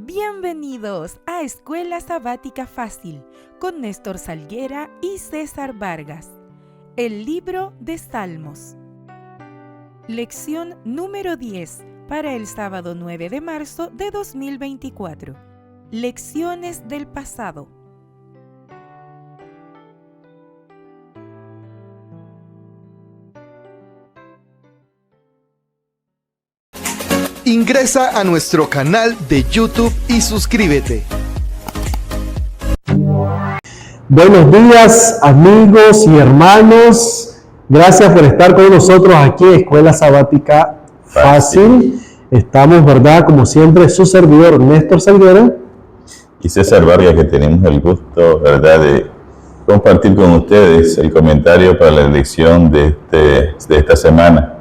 Bienvenidos a Escuela Sabática Fácil con Néstor Salguera y César Vargas. El libro de Salmos. Lección número 10 para el sábado 9 de marzo de 2024. Lecciones del pasado. Ingresa a nuestro canal de YouTube y suscríbete. Buenos días, amigos y hermanos. Gracias por estar con nosotros aquí en Escuela Sabática Fácil. Estamos, ¿verdad? Como siempre, su servidor Néstor Salguera y César Vargas, que tenemos el gusto, ¿verdad?, de compartir con ustedes el comentario para la lección de esta semana,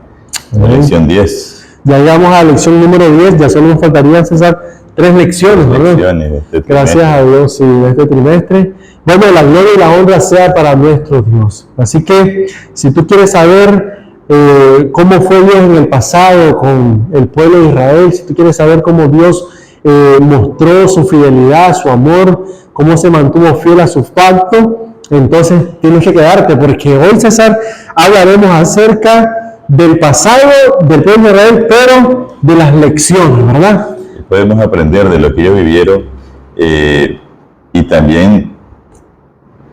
la lección 10. Ya llegamos a la lección número 10, ya solo nos faltarían, César, 3 lecciones, ¿verdad? Gracias a Dios, sí, de este trimestre. Bueno, la gloria y la honra sea para nuestro Dios. Así que, si tú quieres saber cómo fue Dios en el pasado con el pueblo de Israel, si tú quieres saber cómo Dios mostró su fidelidad, su amor, cómo se mantuvo fiel a su pacto, entonces tienes que quedarte, porque hoy, César, hablaremos acerca del pasado del pueblo de Israel, pero de las lecciones, ¿verdad? Podemos aprender de lo que ellos vivieron y también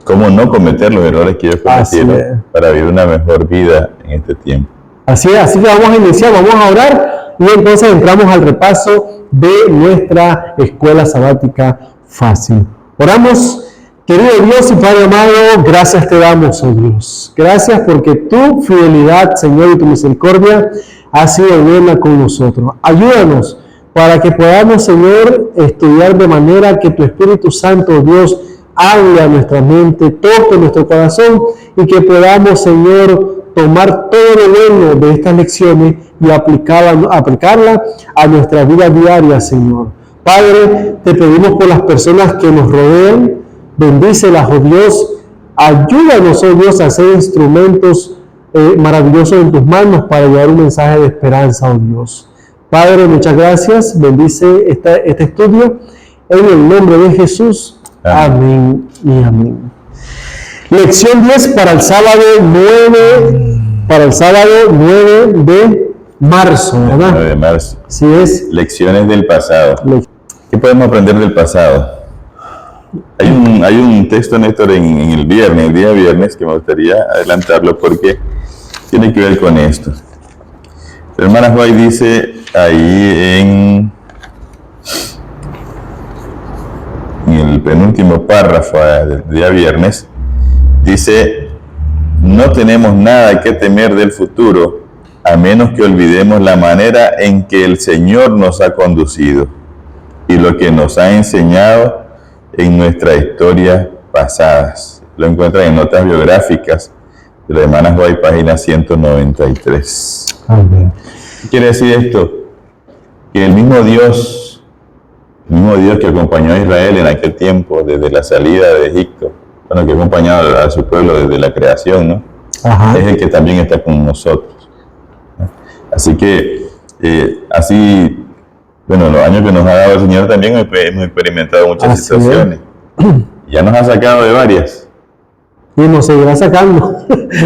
cómo no cometer los errores que ellos cometieron para vivir una mejor vida en este tiempo. Así que vamos a iniciar, vamos a orar y entonces entramos al repaso de nuestra Escuela Sabática Fácil. Oramos. Querido Dios y Padre amado, gracias te damos, oh Dios. Gracias porque tu fidelidad, Señor, y tu misericordia ha sido buena con nosotros. Ayúdanos para que podamos, Señor, estudiar de manera que tu Espíritu Santo, Dios, hable a nuestra mente, toque nuestro corazón y que podamos, Señor, tomar todo lo bueno de estas lecciones y aplicarla a nuestra vida diaria, Señor. Padre, te pedimos por las personas que nos rodean. Bendícelas, oh Dios, ayúdanos, oh Dios, a ser instrumentos maravillosos en tus manos para llevar un mensaje de esperanza, oh Dios. Padre, muchas gracias, bendice este estudio, en el nombre de Jesús, amén y amén. Lección 10 para el sábado 9 de marzo, ¿verdad? 9 de marzo. Sí es. Lecciones del pasado. ¿Qué podemos aprender del pasado? Hay un texto, Néstor, el día viernes, que me gustaría adelantarlo porque tiene que ver con esto. La hermana White dice ahí en el penúltimo párrafo del día viernes, dice: no tenemos nada que temer del futuro, a menos que olvidemos la manera en que el Señor nos ha conducido y lo que nos ha enseñado en nuestras historias pasadas. Lo encuentran en notas biográficas de la hermana White, página 193. Amén. ¿Qué quiere decir esto? Que el mismo Dios que acompañó a Israel en aquel tiempo, desde la salida de Egipto, que ha acompañado a su pueblo desde la creación, ¿no? Ajá. Es el que también está con nosotros. Así que, bueno, los años que nos ha dado el Señor también hemos experimentado muchas situaciones. Ya nos ha sacado de varias. Y nos seguirá sacando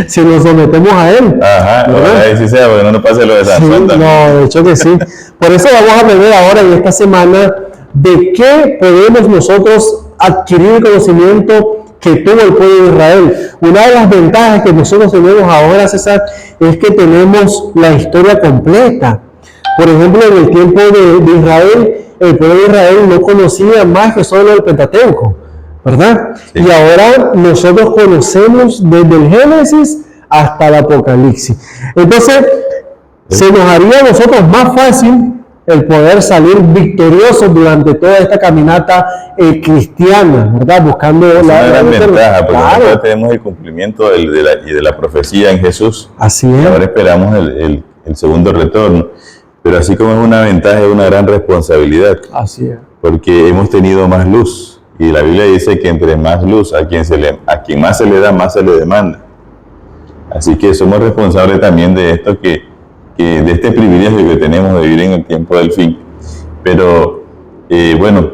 si nos sometemos a Él. Ajá, ojalá sí sea, porque no nos pase lo de Sansón también. No, de hecho que sí. Por eso vamos a aprender ahora en esta semana de qué podemos nosotros adquirir el conocimiento que tuvo el pueblo de Israel. Una de las ventajas que nosotros tenemos ahora, César, es que tenemos la historia completa. Por ejemplo, en el tiempo de Israel, el pueblo de Israel no conocía más que solo el Pentateuco, ¿verdad? Sí. Y ahora nosotros conocemos desde el Génesis hasta el Apocalipsis. Entonces, se nos haría a nosotros más fácil el poder salir victoriosos durante toda esta caminata cristiana, ¿verdad? Buscando la gran ventaja, porque nosotros tenemos el cumplimiento de la profecía en Jesús. Así es. Y ahora esperamos el segundo retorno. Pero así como es una ventaja, es una gran responsabilidad. Así es. Porque hemos tenido más luz. Y la Biblia dice que entre más luz, a quien más se le da, más se le demanda. Así que somos responsables también de esto, de este privilegio que tenemos de vivir en el tiempo del fin. Pero bueno,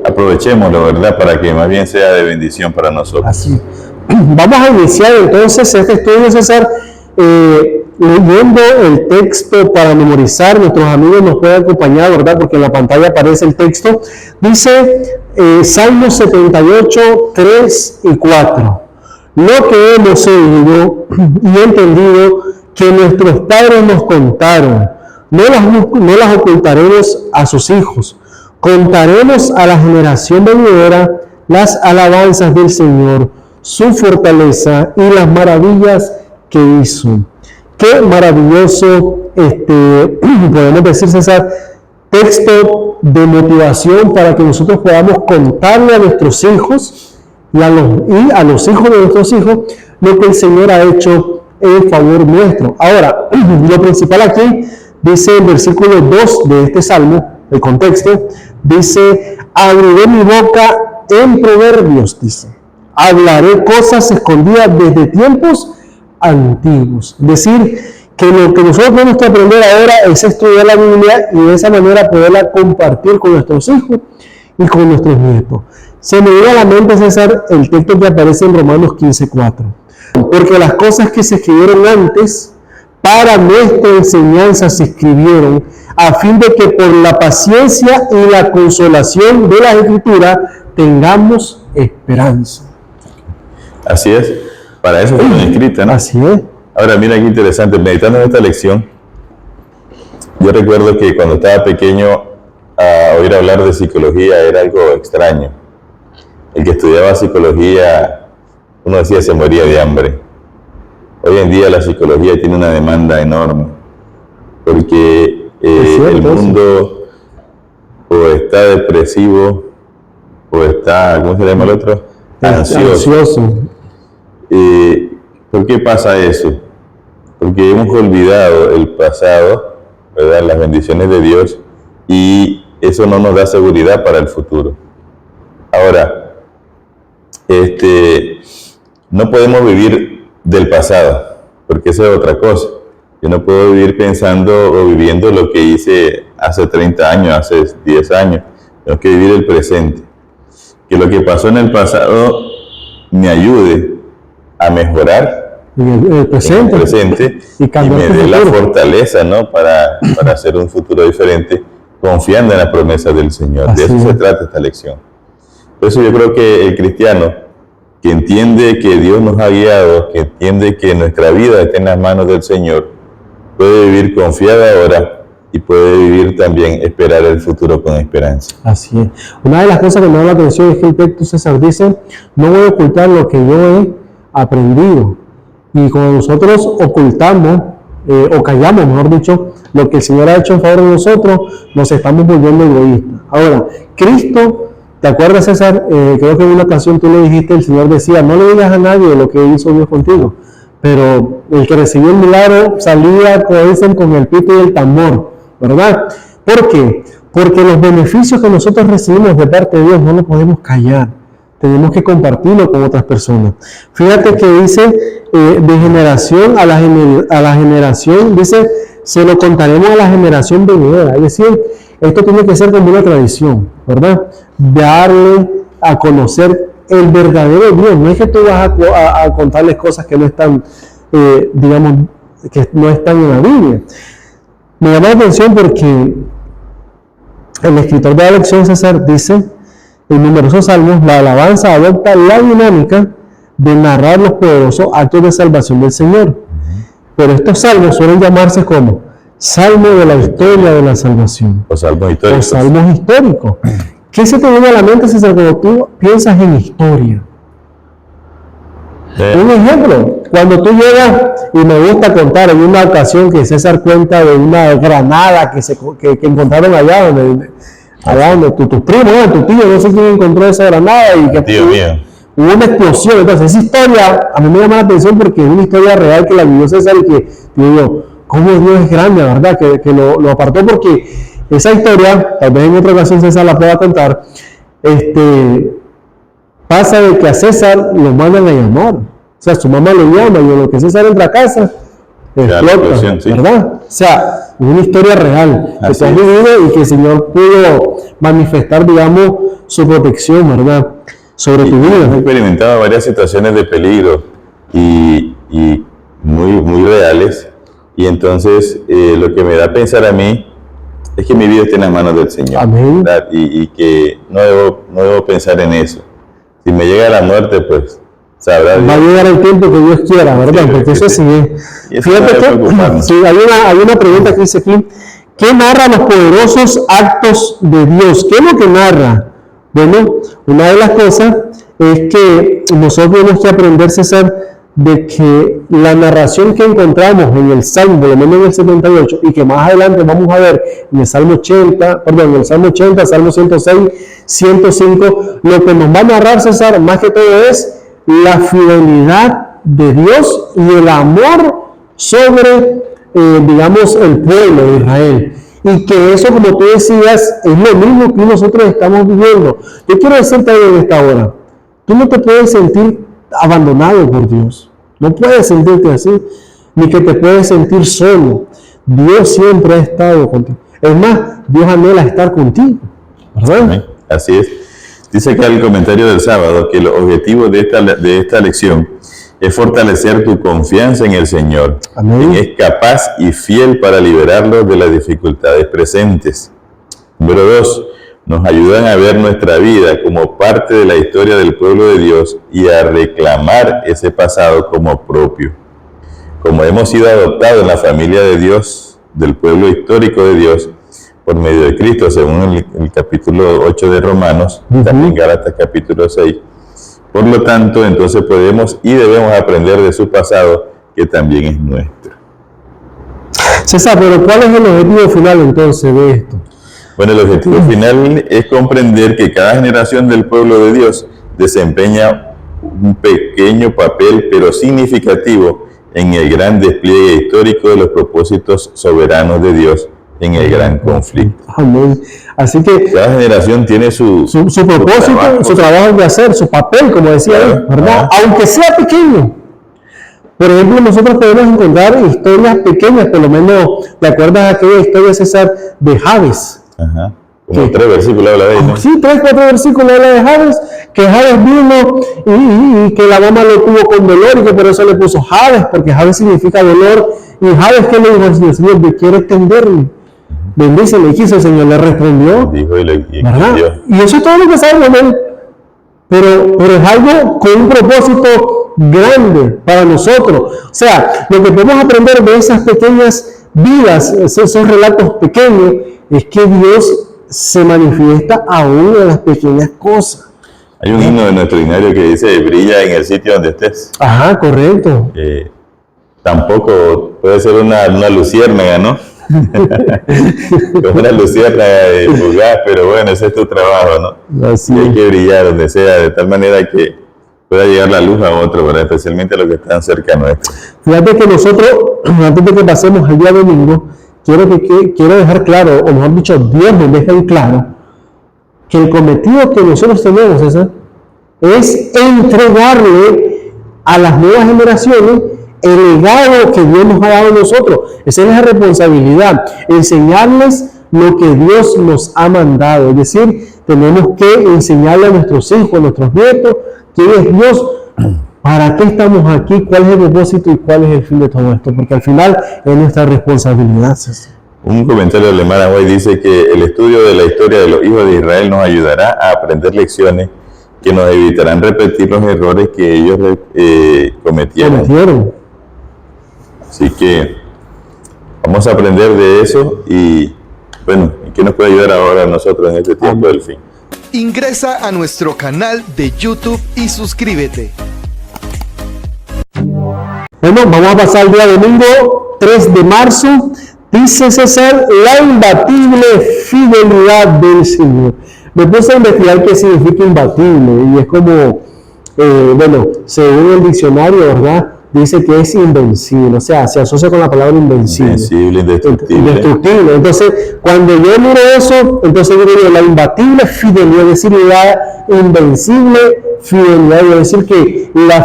aprovechémoslo, ¿verdad? Para que más bien sea de bendición para nosotros. Así. Vamos a iniciar entonces este estudio, César, leyendo el texto para memorizar. Nuestros amigos nos pueden acompañar, ¿verdad? Porque en la pantalla aparece el texto. Dice Salmos 78, 3 y 4. Lo que hemos oído y entendido que nuestros padres nos contaron, no las ocultaremos a sus hijos. Contaremos a la generación venidera las alabanzas del Señor, su fortaleza y las maravillas que hizo. Qué maravilloso, podemos decir, César, texto de motivación para que nosotros podamos contarle a nuestros hijos y a los hijos de nuestros hijos lo que el Señor ha hecho en favor nuestro. Ahora, lo principal aquí, dice el versículo 2 de este salmo, el contexto, dice: abriré mi boca en proverbios, dice, hablaré cosas escondidas desde tiempos antiguos. Es decir, que lo que nosotros tenemos que aprender ahora es estudiar la Biblia y de esa manera poderla compartir con nuestros hijos y con nuestros nietos. Se me viene a la mente, César, el texto que aparece en Romanos 15:4. Porque las cosas que se escribieron antes, para nuestra enseñanza se escribieron, a fin de que por la paciencia y la consolación de la Escritura tengamos esperanza. Así es, para eso fueron escritas, ¿no? Así es. Ahora, mira qué interesante, meditando en esta lección, yo recuerdo que cuando estaba pequeño, oír hablar de psicología era algo extraño. El que estudiaba psicología, uno decía, se moría de hambre. Hoy en día la psicología tiene una demanda enorme, porque el mundo o está depresivo, o está, ¿cómo se llama el otro? Ansioso. ¿Por qué pasa eso? Porque hemos olvidado el pasado, ¿verdad? Las bendiciones de Dios, y eso no nos da seguridad para el futuro. Ahora, no podemos vivir del pasado, porque eso es otra cosa. Yo no puedo vivir pensando o viviendo lo que hice hace 30 años, hace 10 años. Tengo que vivir el presente. Que lo que pasó en el pasado me ayude a mejorar el presente y me dé la fortaleza, ¿no? para hacer un futuro diferente, confiando en la promesa del Señor. De eso se trata esta lección. Por eso yo creo que el cristiano que entiende que Dios nos ha guiado, que entiende que nuestra vida está en las manos del Señor, puede vivir confiado ahora y puede vivir también, esperar el futuro con esperanza. Así es. Una de las cosas que me llama la atención es que el texto, César, dice: no voy a ocultar lo que yo he aprendido. Y cuando nosotros ocultamos, o callamos, mejor dicho, lo que el Señor ha hecho en favor de nosotros, nos estamos volviendo egoístas. Ahora, Cristo, ¿te acuerdas, César? Creo que en una ocasión tú le dijiste, el Señor decía: no le digas a nadie lo que hizo Dios contigo. Pero el que recibió el milagro salía, como dicen, con el pito y el tambor, ¿verdad? ¿Por qué? Porque los beneficios que nosotros recibimos de parte de Dios no los podemos callar. Tenemos que compartirlo con otras personas. Fíjate que dice, de generación a la generación, dice, se lo contaremos a la generación venidera. Es decir, esto tiene que ser como una tradición, ¿verdad? Darle a conocer el verdadero Dios. No es que tú vas a contarles cosas que no están, digamos, que no están en la Biblia. Me llama la atención porque el escritor de la lección, César, dice en numerosos salmos: la alabanza adopta la dinámica de narrar los poderosos actos de salvación del Señor. Pero estos salmos suelen llamarse como salmo de la historia de la salvación. O salmos históricos. O salmos históricos. ¿Qué se te viene a la mente, César, cuando tú piensas en historia? Un ejemplo, cuando tú llegas, y me gusta contar, en una ocasión que César cuenta de una granada que encontraron allá donde tus primos, tu tío, no sé quién encontró esa granada, y que hubo una explosión. Entonces, esa historia a mí me llama la atención porque es una historia real que la vivió César, y que digo, cómo Dios es grande, ¿verdad? Que lo apartó, porque esa historia, tal vez en otra ocasión César la pueda contar, pasa de que a César lo mandan a llamar. O sea, su mamá lo llama, y en lo que César entra a casa, explota, sí. ¿verdad? O sea, una historia real que Así se ha es. vivido y que el Señor pudo manifestar, digamos, su protección, ¿verdad? Sobre tu Hemos vida. experimentado varias situaciones de peligro y muy reales. Y entonces lo que me da a pensar a mí es que mi vida está en las manos del Señor. Amén. ¿Verdad? Y que no debo pensar en eso. Si me llega la muerte, pues sabrá Va a Dios. llegar el tiempo que Dios quiera, ¿verdad? Sí, Porque eso sí. sí es. Y eso no Fíjate debe que preocuparnos. sí, hay una pregunta que dice aquí: ¿qué narra los poderosos actos de Dios? ¿Qué es lo que narra? Bueno, una de las cosas es que nosotros tenemos que aprender, César, de que la narración que encontramos en el Salmo, por lo menos en el 78, y que más adelante vamos a ver en el Salmo 80, perdón, en el Salmo 80, Salmo 106, 105, lo que nos va a narrar, César, más que todo es la fidelidad de Dios y el amor sobre, digamos, el pueblo de Israel. Y que eso, como tú decías, es lo mismo que nosotros estamos viviendo. Yo quiero decirte algo en esta hora. Tú no te puedes sentir abandonado por Dios. No puedes sentirte así, ni que te puedes sentir solo. Dios siempre ha estado contigo. Es más, Dios anhela estar contigo, ¿verdad? Amén. Así es. Dice acá el comentario del sábado que el objetivo de esta lección es fortalecer tu confianza en el Señor, Amén. quien es capaz y fiel para liberarlos de las dificultades presentes. Número 2. Nos ayudan a ver nuestra vida como parte de la historia del pueblo de Dios y a reclamar ese pasado como propio. Como hemos sido adoptados en la familia de Dios, del pueblo histórico de Dios, por medio de Cristo, según el capítulo 8 de Romanos, también Gálatas capítulo 6. Por lo tanto, entonces podemos y debemos aprender de su pasado, que también es nuestro. César, pero ¿cuál es el objetivo final entonces de esto? Bueno, el objetivo final es comprender que cada generación del pueblo de Dios desempeña un pequeño papel, pero significativo, en el gran despliegue histórico de los propósitos soberanos de Dios en el gran conflicto. Amén. Así que Cada generación tiene su propósito, su trabajo de hacer, su papel, como decía él, ¿verdad? Aunque sea pequeño. Por ejemplo, nosotros podemos encontrar historias pequeñas, por lo menos, ¿te acuerdas de aquella historia, César, de Jabes? Ajá. Como 3 versículos habla de ello. Sí, 3, 4 versículos habla de Jabes, que Jabes vino y que la mamá lo tuvo con dolor y que por eso le puso Jabes, porque Jabes significa dolor. Y Jabes, ¿qué le dijo al Señor? Señor, yo quiero extenderme. Bendícele, y quiso, el Señor le respondió. Dijo y ¿Verdad? dio. Y eso es todo lo que sabemos de él. Pero es algo con un propósito grande para nosotros. O sea, lo que podemos aprender de esas pequeñas vidas, esos relatos pequeños, es que Dios se manifiesta aún en las pequeñas cosas. Hay un himno de nuestro himnario que dice: brilla en el sitio donde estés. Ajá, correcto. Tampoco puede ser una luciérnaga, ¿no? Como una luciérnaga fugaz, pero bueno, ese es tu trabajo, ¿no? Así y hay es. que brillar donde sea, de tal manera que pueda llegar la luz a otro, ¿verdad? Especialmente a los que están cerca nuestro. Fíjate que nosotros, antes de que pasemos el día domingo, quiero dejar claro, o mejor dicho, Dios nos deja en claro, que el cometido que nosotros tenemos, César, es entregarle a las nuevas generaciones el legado que Dios nos ha dado a nosotros. Esa es la responsabilidad, enseñarles lo que Dios nos ha mandado. Es decir, tenemos que enseñarle a nuestros hijos, a nuestros nietos, quién es Dios, para qué estamos aquí, cuál es el propósito y cuál es el fin de todo esto, porque al final es nuestra responsabilidad, César. Un comentario de Lemar White dice que el estudio de la historia de los hijos de Israel nos ayudará a aprender lecciones que nos evitarán repetir los errores que ellos cometieron. Así que vamos a aprender de eso y, bueno, ¿qué nos puede ayudar ahora a nosotros en este tiempo del fin? Ingresa a nuestro canal de YouTube y suscríbete. Bueno, vamos a pasar el día domingo 3 de marzo. Dice César, la imbatible fidelidad del Señor. Me puse a investigar qué significa imbatible y es como, bueno, según el diccionario, ¿verdad? Dice que es invencible, o sea, se asocia con la palabra invencible. Invencible, indestructible. Indestructible. Entonces, cuando yo miro eso, entonces yo digo la imbatible fidelidad, es decir, la invencible fidelidad, es decir, que la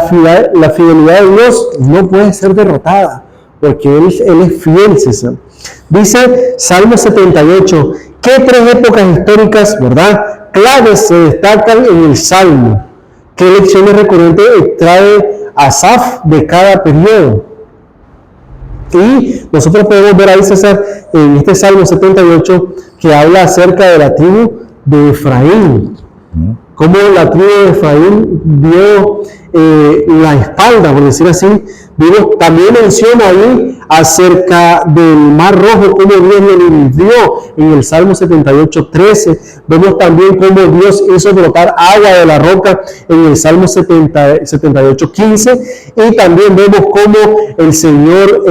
fidelidad de Dios no puede ser derrotada. porque Él es fiel, César. Dice Salmo 78, ¿qué tres épocas históricas, verdad, claves se destacan en el Salmo? ¿Qué lecciones recurrentes extrae Asaf de cada periodo? Y nosotros podemos ver ahí, César, en este Salmo 78, que habla acerca de la tribu de Efraín. Cómo la tribu de Efraín dio la espalda, por decir así. También menciona ahí acerca del Mar Rojo, cómo Dios lo dividió en el Salmo 78, 13. Vemos también cómo Dios hizo brotar agua de la roca en el Salmo 78, 15. Y también vemos cómo el Señor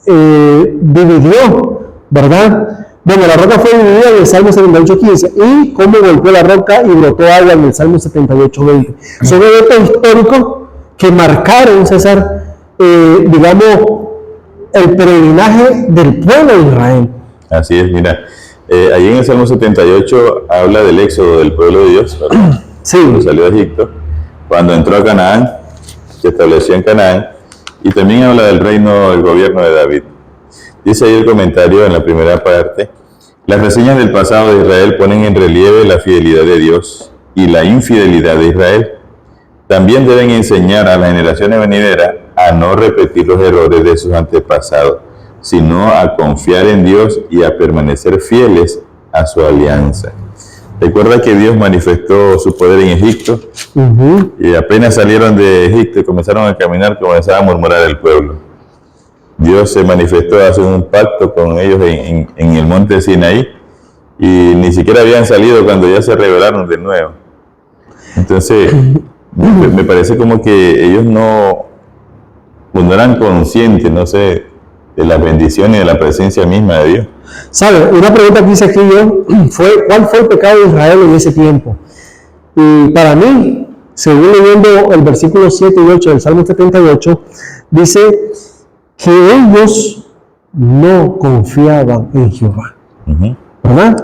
dividió, ¿verdad? Bueno, la roca fue dividida en el Salmo 78, 15 y cómo golpeó la roca y brotó agua en el Salmo 78, 20. Son eventos históricos que marcaron, César, digamos, el peregrinaje del pueblo de Israel. Así es, mira, allí en el Salmo 78 habla del éxodo del pueblo de Dios, ¿verdad? Sí. Cuando salió de Egipto, cuando entró a Canaán, se estableció en Canaán, y también habla del reino, del gobierno de David. Dice ahí el comentario en la primera parte: las reseñas del pasado de Israel ponen en relieve la fidelidad de Dios y la infidelidad de Israel. También deben enseñar a las generaciones venideras a no repetir los errores de sus antepasados, sino a confiar en Dios y a permanecer fieles a su alianza. Recuerda que Dios manifestó su poder en Egipto, y apenas salieron de Egipto y comenzaron a caminar, comenzaba a murmurar el pueblo. Dios se manifestó, hace un pacto con ellos en el monte Sinaí, y ni siquiera habían salido cuando ya se rebelaron de nuevo. Entonces, me parece como que ellos no eran conscientes, no sé, de las bendiciones y de la presencia misma de Dios. ¿Sabe? Una pregunta que hice aquí yo fue, ¿cuál fue el pecado de Israel en ese tiempo? Y para mí, según leyendo el versículo 7 y 8 del Salmo 78, dice que ellos no confiaban en Jehová. ¿Verdad?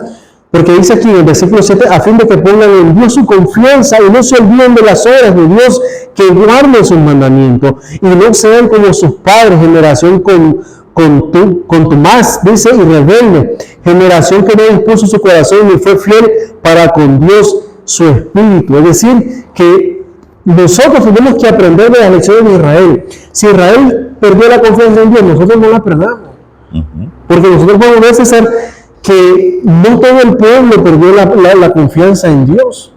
Porque dice aquí en el versículo 7, a fin de que pongan en Dios su confianza y no se olviden de las obras de Dios, que guarden sus mandamientos y no sean como sus padres, generación contumaz, dice, y rebelde, generación que no dispuso su corazón ni fue fiel para con Dios su espíritu. Es decir, que nosotros tenemos que aprender de las lecciones de Israel. Si Israel perdió la confianza en Dios, nosotros no la perdamos. Porque nosotros podemos ver, César, que no todo el pueblo perdió la confianza en Dios.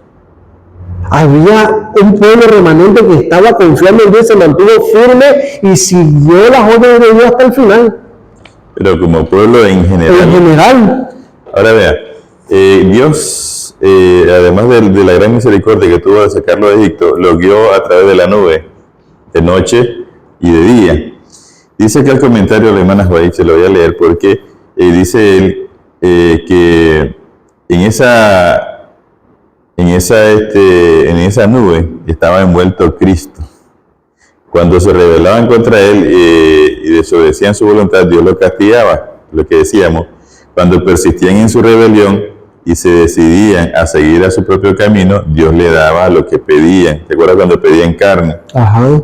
Había un pueblo remanente que estaba confiando en Dios, se mantuvo firme y siguió las órdenes de Dios hasta el final. Pero como pueblo en general. Ahora vea, Dios, además de la gran misericordia que tuvo de sacarlo de Egipto, lo guió a través de la nube, de noche y de día. Dice que el comentario de la hermana Juárez, se lo voy a leer porque dice él que en esa nube estaba envuelto Cristo. Cuando se rebelaban contra él y desobedecían su voluntad, Dios los castigaba, lo que decíamos. Cuando persistían en su rebelión y se decidían a seguir a su propio camino, Dios le daba lo que pedían. ¿Te acuerdas cuando pedían carne?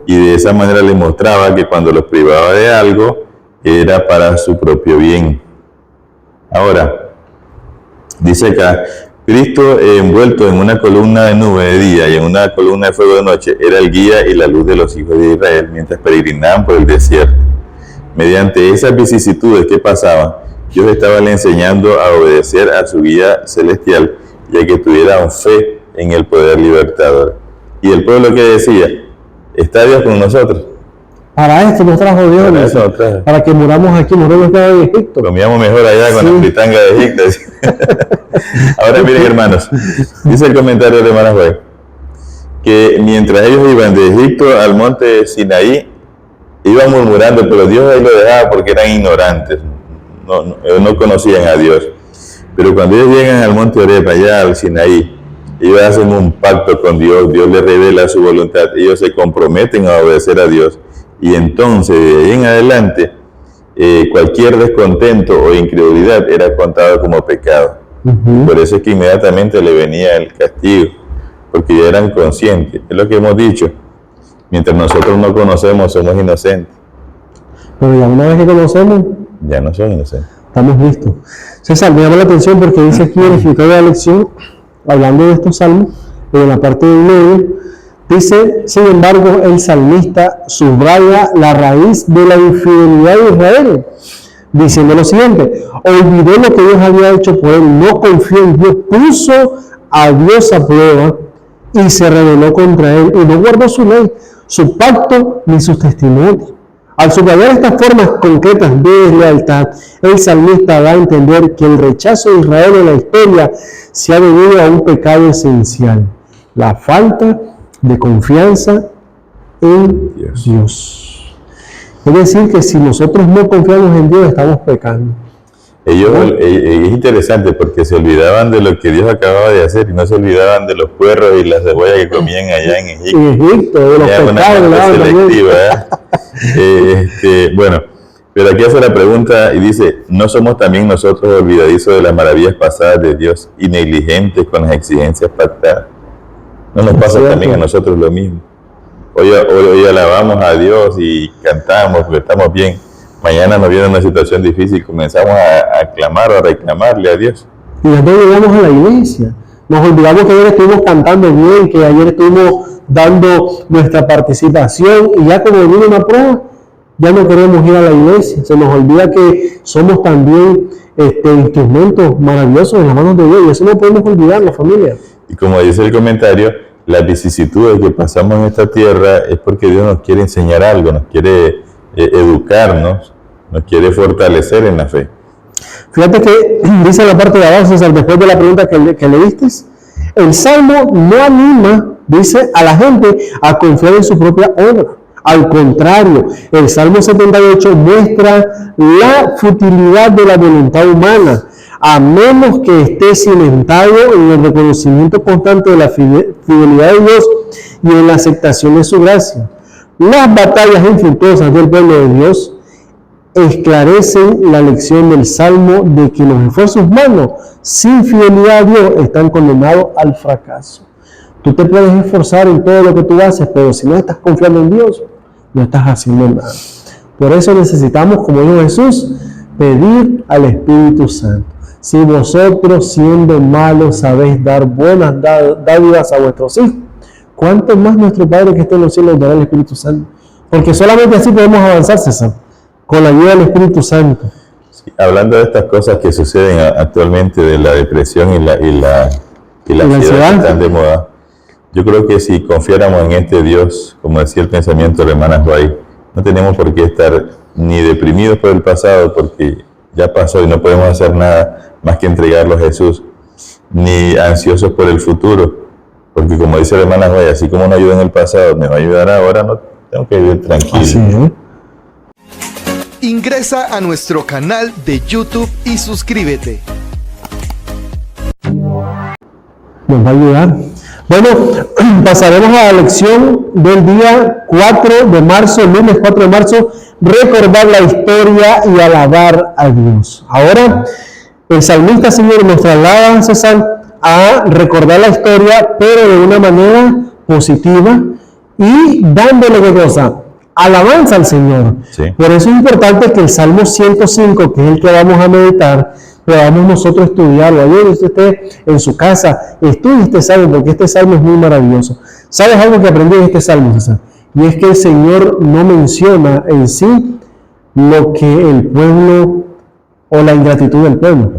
Y de esa manera les mostraba que cuando los privaba de algo, era para su propio bien. Ahora, dice acá, Cristo envuelto en una columna de nube de día y en una columna de fuego de noche, era el guía y la luz de los hijos de Israel mientras peregrinaban por el desierto. Mediante esas vicisitudes que pasaban, Dios estaba le enseñando a obedecer a su guía celestial y a que tuvieran fe en el poder libertador. Y el pueblo que decía, ¿está Dios con nosotros? Para esto nos trajo Dios, para que muramos aquí, moramos en Egipto. Comíamos mejor allá con la fritanga de Egipto. Ahora miren, hermanos, dice el comentario de hermana Juárez, que mientras ellos iban de Egipto al monte Sinaí, iban murmurando, pero Dios ahí lo dejaba porque eran ignorantes, no conocían a Dios. Pero cuando ellos llegan al monte Oreb, allá al Sinaí, ellos hacen un pacto con Dios, Dios les revela su voluntad, ellos se comprometen a obedecer a Dios. Y entonces, de ahí en adelante, cualquier descontento o incredulidad era contado como pecado. Por eso es que inmediatamente le venía el castigo, porque ya eran conscientes. Es lo que hemos dicho, mientras nosotros no conocemos, somos inocentes. Pero ya una vez que conocemos, ya no son inocentes. estamos listos. César, me llama la atención porque dice aquí el escritor de la lección, hablando de estos salmos, en la parte del medio, dice, sin embargo, el salmista subraya la raíz de la infidelidad de Israel, diciendo lo siguiente: olvidó lo que Dios había hecho por él, no confió en Dios, puso a Dios a prueba y se rebeló contra él y no guardó su ley, su pacto ni sus testimonios. Al subrayar estas formas concretas de deslealtad, el salmista da a entender que el rechazo de Israel en la historia se ha debido a un pecado esencial: la falta de confianza en Dios. Es decir, que si nosotros no confiamos en Dios, estamos pecando. Es interesante porque se olvidaban de lo que Dios acababa de hacer y no se olvidaban de los puerros y las cebollas que comían allá en Egipto. En Egipto, de los pecados. Selectiva, bueno, pero aquí hace la pregunta y dice: ¿no somos también nosotros olvidadizos de las maravillas pasadas de Dios y negligentes con las exigencias pactadas? ¿No nos pasa también a nosotros lo mismo? Hoy alabamos a Dios y cantamos porque estamos bien. Mañana nos viene una situación difícil y comenzamos a clamar o a reclamarle a Dios. Y después llegamos a la iglesia. Nos olvidamos que ayer estuvimos cantando bien, que ayer estuvimos dando nuestra participación y ya cuando viene una prueba, ya no queremos ir a la iglesia. Se nos olvida que somos también instrumentos maravillosos en las manos de Dios y eso no podemos olvidar, la familia. Y como dice el comentario, las vicisitudes que pasamos en esta tierra es porque Dios nos quiere enseñar algo, nos quiere educarnos, nos quiere fortalecer en la fe. Fíjate que dice la parte de abajo, César, después de la pregunta que leíste, el Salmo no anima, dice, a la gente a confiar en su propia obra. Al contrario, el Salmo 78 muestra la futilidad de la voluntad humana, a menos que esté cimentado en el reconocimiento constante de la fidelidad de Dios y en la aceptación de su gracia. Las batallas infructuosas del pueblo de Dios esclarecen la lección del Salmo de que los esfuerzos humanos sin fidelidad a Dios están condenados al fracaso. Tú te puedes esforzar en todo lo que tú haces, pero si no estás confiando en Dios, no estás haciendo nada. Por eso necesitamos, como dijo Jesús, pedir al Espíritu Santo. Si vosotros, siendo malos, sabéis dar buenas dádivas a vuestros hijos, ¿cuánto más nuestro Padre que está en los cielos dará el Espíritu Santo? Porque solamente así podemos avanzar, César, con la ayuda del Espíritu Santo. Sí, hablando de estas cosas que suceden actualmente, de la depresión y la ansiedad que están de moda, yo creo que si confiáramos en este Dios, como decía el pensamiento de la hermana Joy, no tenemos por qué estar ni deprimidos por el pasado, porque ya pasó y no podemos hacer nada más que entregarlo a Jesús, ni ansiosos por el futuro, porque como dice la hermana Joy, así como nos ayudó en el pasado, me va a ayudar ahora, no tengo que vivir tranquilo. Así es. Ingresa a nuestro canal de YouTube y suscríbete. Nos va a ayudar. Bueno, pasaremos a la lección del día 4 de marzo, el lunes 4 de marzo, recordar la historia y alabar a Dios. Ahora, el salmista, Señor, nos traslada, César, a recordar la historia, pero de una manera positiva y dándole ¿qué cosa? Alabanza al Señor. Sí. Por eso es importante que el Salmo 105, que es el que vamos a meditar, podamos nosotros estudiarlo. Ayer usted esté en su casa, estudie este salmo, porque este salmo es muy maravilloso. ¿Sabes algo que aprendí en este salmo, César? Y es que el Señor no menciona en sí lo que el pueblo o la ingratitud del pueblo,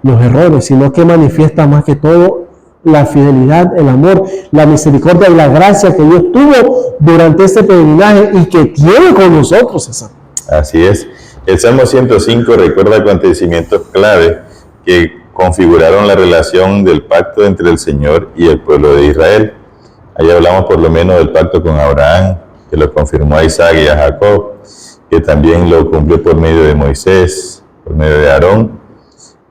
los errores, sino que manifiesta más que todo la fidelidad, el amor, la misericordia y la gracia que Dios tuvo durante este peregrinaje y que tiene con nosotros, César. Así es. El Salmo 105 recuerda acontecimientos clave que configuraron la relación del pacto entre el Señor y el pueblo de Israel. Ahí hablamos por lo menos del pacto con Abraham, que lo confirmó a Isaac y a Jacob, que también lo cumplió por medio de Moisés, por medio de Aarón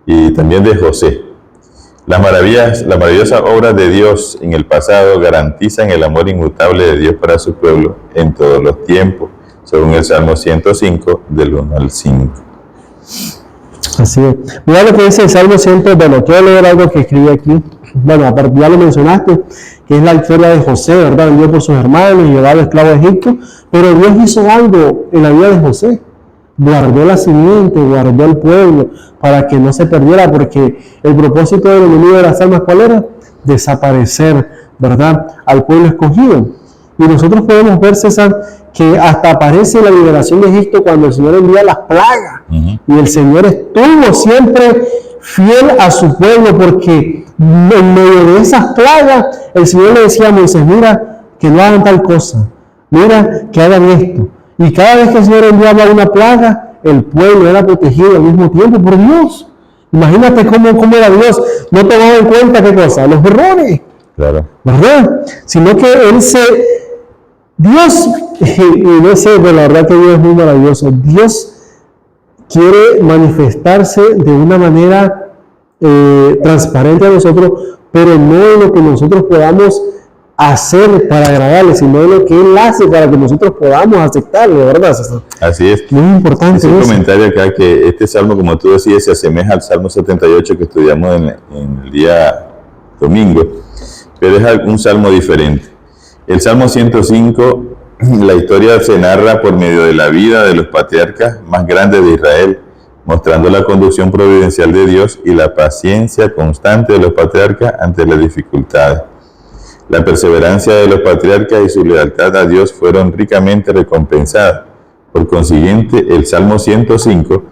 y también de José. Las maravillosas obras de Dios en el pasado garantizan el amor inmutable de Dios para su pueblo en todos los tiempos, según el Salmo 105, del 1 al 5. Así es. Mira lo que dice el Salmo 100, bueno, quiero leer algo que escribí aquí. Bueno, aparte ya lo mencionaste, que es la historia de José, ¿verdad? Vendió por sus hermanos y llevado esclavo a Egipto, pero Dios hizo algo en la vida de José. guardó la simiente, guardó el pueblo para que no se perdiera, porque el propósito del enemigo de las almas, ¿cuál era? Desaparecer, ¿verdad?, al pueblo escogido. Y nosotros podemos ver, César, que hasta aparece la liberación de Egipto cuando el Señor envía las plagas. Y el Señor estuvo siempre fiel a su pueblo, porque en medio de esas plagas el Señor le decía a Moisés: mira, que no hagan tal cosa, mira, que hagan esto. Y cada vez que el Señor enviaba una plaga, el pueblo era protegido al mismo tiempo por Dios. Imagínate cómo era Dios. No tomaba en cuenta qué cosa, los errores, Claro. ¿verdad? Sino que Dios, y no sé, pero la verdad que Dios es muy maravilloso. Dios quiere manifestarse de una manera transparente a nosotros, pero no en lo que nosotros podamos hacer para agradarle, sino en lo que Él hace para que nosotros podamos aceptarlo, ¿verdad, César? Así es. Muy importante Ese eso. comentario acá, que este salmo, como tú decías, se asemeja al Salmo 78 que estudiamos en el día domingo, pero es un salmo diferente. El Salmo 105, la historia se narra por medio de la vida de los patriarcas más grandes de Israel, mostrando la conducción providencial de Dios y la paciencia constante de los patriarcas ante las dificultades. La perseverancia de los patriarcas y su lealtad a Dios fueron ricamente recompensadas. Por consiguiente, el Salmo 105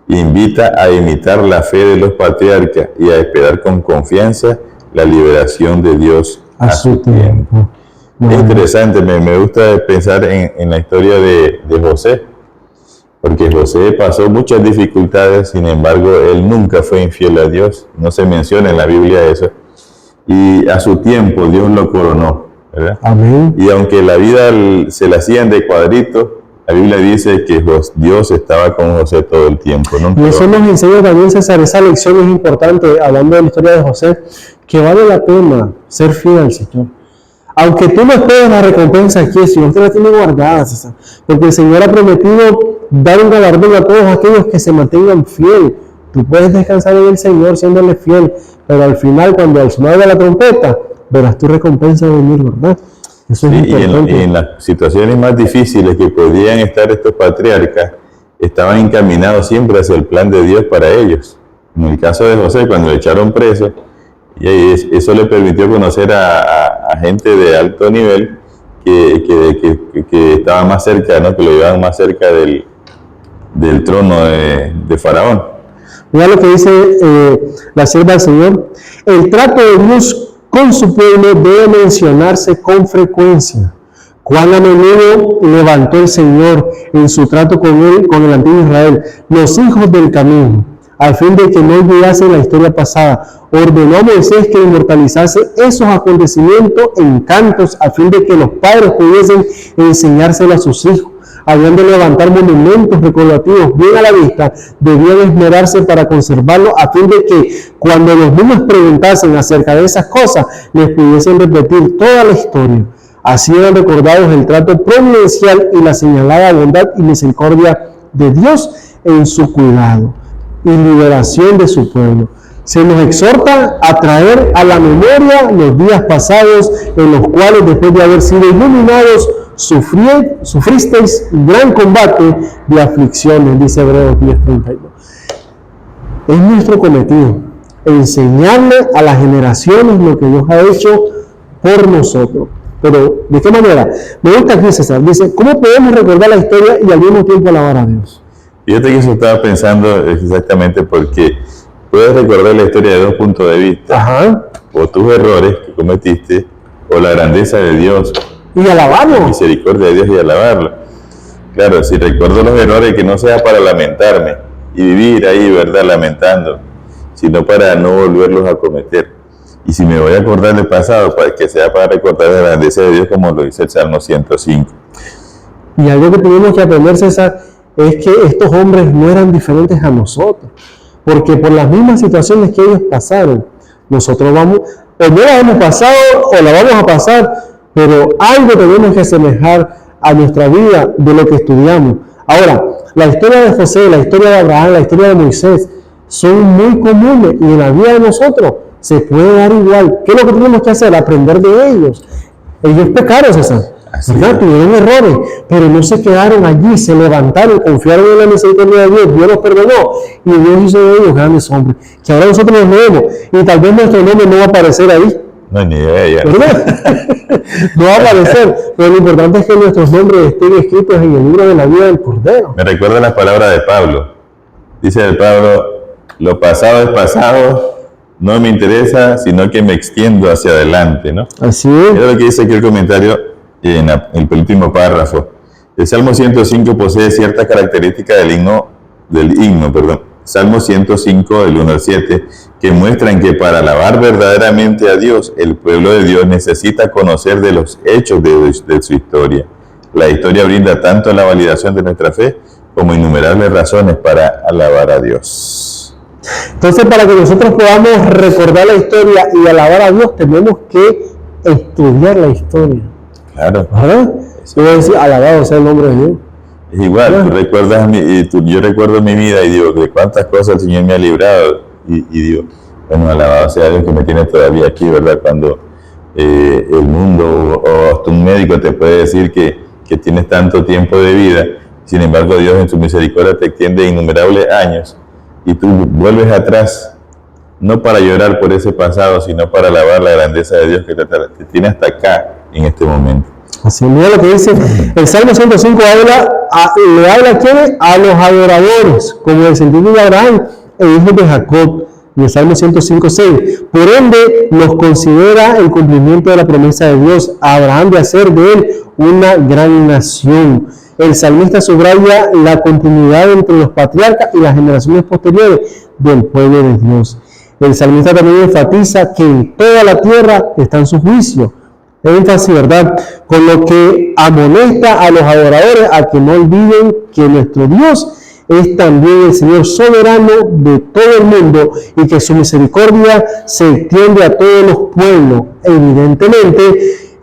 invita a imitar la fe de los patriarcas y a esperar con confianza la liberación de Dios a su tiempo. Es interesante, me gusta pensar en la historia de José, porque José pasó muchas dificultades, sin embargo, él nunca fue infiel a Dios. No se menciona en la Biblia eso. Y a su tiempo Dios lo coronó, ¿verdad? Amén. Y aunque la vida se la hacían de cuadrito, la Biblia dice que Dios estaba con José todo el tiempo, ¿no? Y eso nos enseña también, César, esa lección es importante, hablando de la historia de José, que vale la pena ser fiel al Señor. Aunque tú no esperes la recompensa aquí, el Señor te la tiene guardada, César, porque el Señor ha prometido dar un galardón a todos aquellos que se mantengan fieles. Tú puedes descansar en el Señor siéndole fiel, pero al final, cuando al sonar de la trompeta, verás tu recompensa venir, ¿verdad? Eso es importante. Y en las situaciones más difíciles que podían estar estos patriarcas, estaban encaminados siempre hacia el plan de Dios para ellos. En el caso de José, cuando le echaron preso, y eso le permitió conocer a gente de alto nivel que estaba más cerca, ¿no? Que lo llevaban más cerca del trono de Faraón. Mira lo que dice la sierva del Señor: el trato de Dios con su pueblo debe mencionarse con frecuencia. Cuán a menudo levantó el Señor en su trato con el antiguo Israel, los hijos del camino, al fin de que no olvidase la historia pasada. Ordenó a Moisés que inmortalizase esos acontecimientos en cantos, a fin de que los padres pudiesen enseñárselo a sus hijos. Habían de levantar monumentos recordativos bien a la vista, debían esmerarse para conservarlos, a fin de que cuando los niños preguntasen acerca de esas cosas, les pudiesen repetir toda la historia. Así eran recordados el trato providencial y la señalada bondad y misericordia de Dios en su cuidado y liberación de su pueblo. Se nos exhorta a traer a la memoria los días pasados en los cuales, después de haber sido iluminados, sufristeis gran combate de aflicciones, dice Hebreos 10:32. Es nuestro cometido enseñarle a las generaciones lo que Dios ha hecho por nosotros. Pero, ¿de qué manera? Me gusta aquí, César, dice, ¿cómo podemos recordar la historia y al mismo tiempo alabar a Dios? Fíjate que eso estaba pensando exactamente, porque puedes recordar la historia de dos puntos de vista. Ajá. O tus errores que cometiste, o la grandeza de Dios, Y alabarlo. la misericordia de Dios, y alabarlo. Claro, si recuerdo los errores, que no sea para lamentarme y vivir ahí, ¿verdad?, lamentando, sino para no volverlos a cometer. Y si me voy a acordar del pasado, para que sea para recordar la grandeza de Dios, como lo dice el Salmo 105. Y algo que tenemos que aprender, César, es que estos hombres no eran diferentes a nosotros, porque por las mismas situaciones que ellos pasaron, nosotros vamos, o no la hemos pasado, o la vamos a pasar, pero algo tenemos que asemejar a nuestra vida de lo que estudiamos. Ahora, la historia de José, la historia de Abraham, la historia de Moisés, son muy comunes, y en la vida de nosotros se puede dar igual. ¿Qué es lo que tenemos que hacer? Aprender de ellos. Ellos pecaron, César. ¿verdad? Tuvieron errores, pero no se quedaron allí, se levantaron, confiaron en la misericordia de Dios, Dios los perdonó y Dios hizo de ellos grandes hombres, que ahora nosotros los leemos y tal vez nuestro nombre no va a aparecer ahí. No, ni idea. ¿Verdad? No va a aparecer, pero lo importante es que nuestros nombres estén escritos en el libro de la vida del Cordero. Me recuerda las palabras de Pablo. Dice el Pablo, lo pasado es pasado, no me interesa, sino que me extiendo hacia adelante, ¿no? Así es. Es lo que dice aquí el comentario en el último párrafo. El Salmo 105 posee ciertas características del himno, Salmo 105, del 1 al 7, que muestran que para alabar verdaderamente a Dios, el pueblo de Dios necesita conocer de los hechos de su historia. La historia brinda tanto la validación de nuestra fe como innumerables razones para alabar a Dios. Entonces, para que nosotros podamos recordar la historia y alabar a Dios, tenemos que estudiar la historia. Claro. ¿Verdad? Yo voy a decir, alabado sea el nombre de Dios. Es igual, yo recuerdo mi vida y digo, de cuántas cosas el Señor me ha librado. Y digo, bueno, alabado sea Dios que me tiene todavía aquí, ¿verdad? Cuando el mundo o hasta un médico te puede decir que tienes tanto tiempo de vida, sin embargo Dios en su misericordia te extiende innumerables años y tú vuelves atrás, no para llorar por ese pasado, sino para alabar la grandeza de Dios que te tiene hasta acá en este momento. Así, mira lo que dice el Salmo 105, le habla a ¿quiénes? A los adoradores, como descendientes de Abraham e hijos de Jacob. Y el Salmo 105, 6, por ende nos considera el cumplimiento de la promesa de Dios a Abraham de hacer de él una gran nación. El salmista subraya la continuidad entre los patriarcas y las generaciones posteriores del pueblo de Dios. El salmista también enfatiza que en toda la tierra está en su juicio. Énfasis, ¿verdad? Con lo que amonesta a los adoradores a que no olviden que nuestro Dios es también el Señor soberano de todo el mundo y que su misericordia se extiende a todos los pueblos. Evidentemente,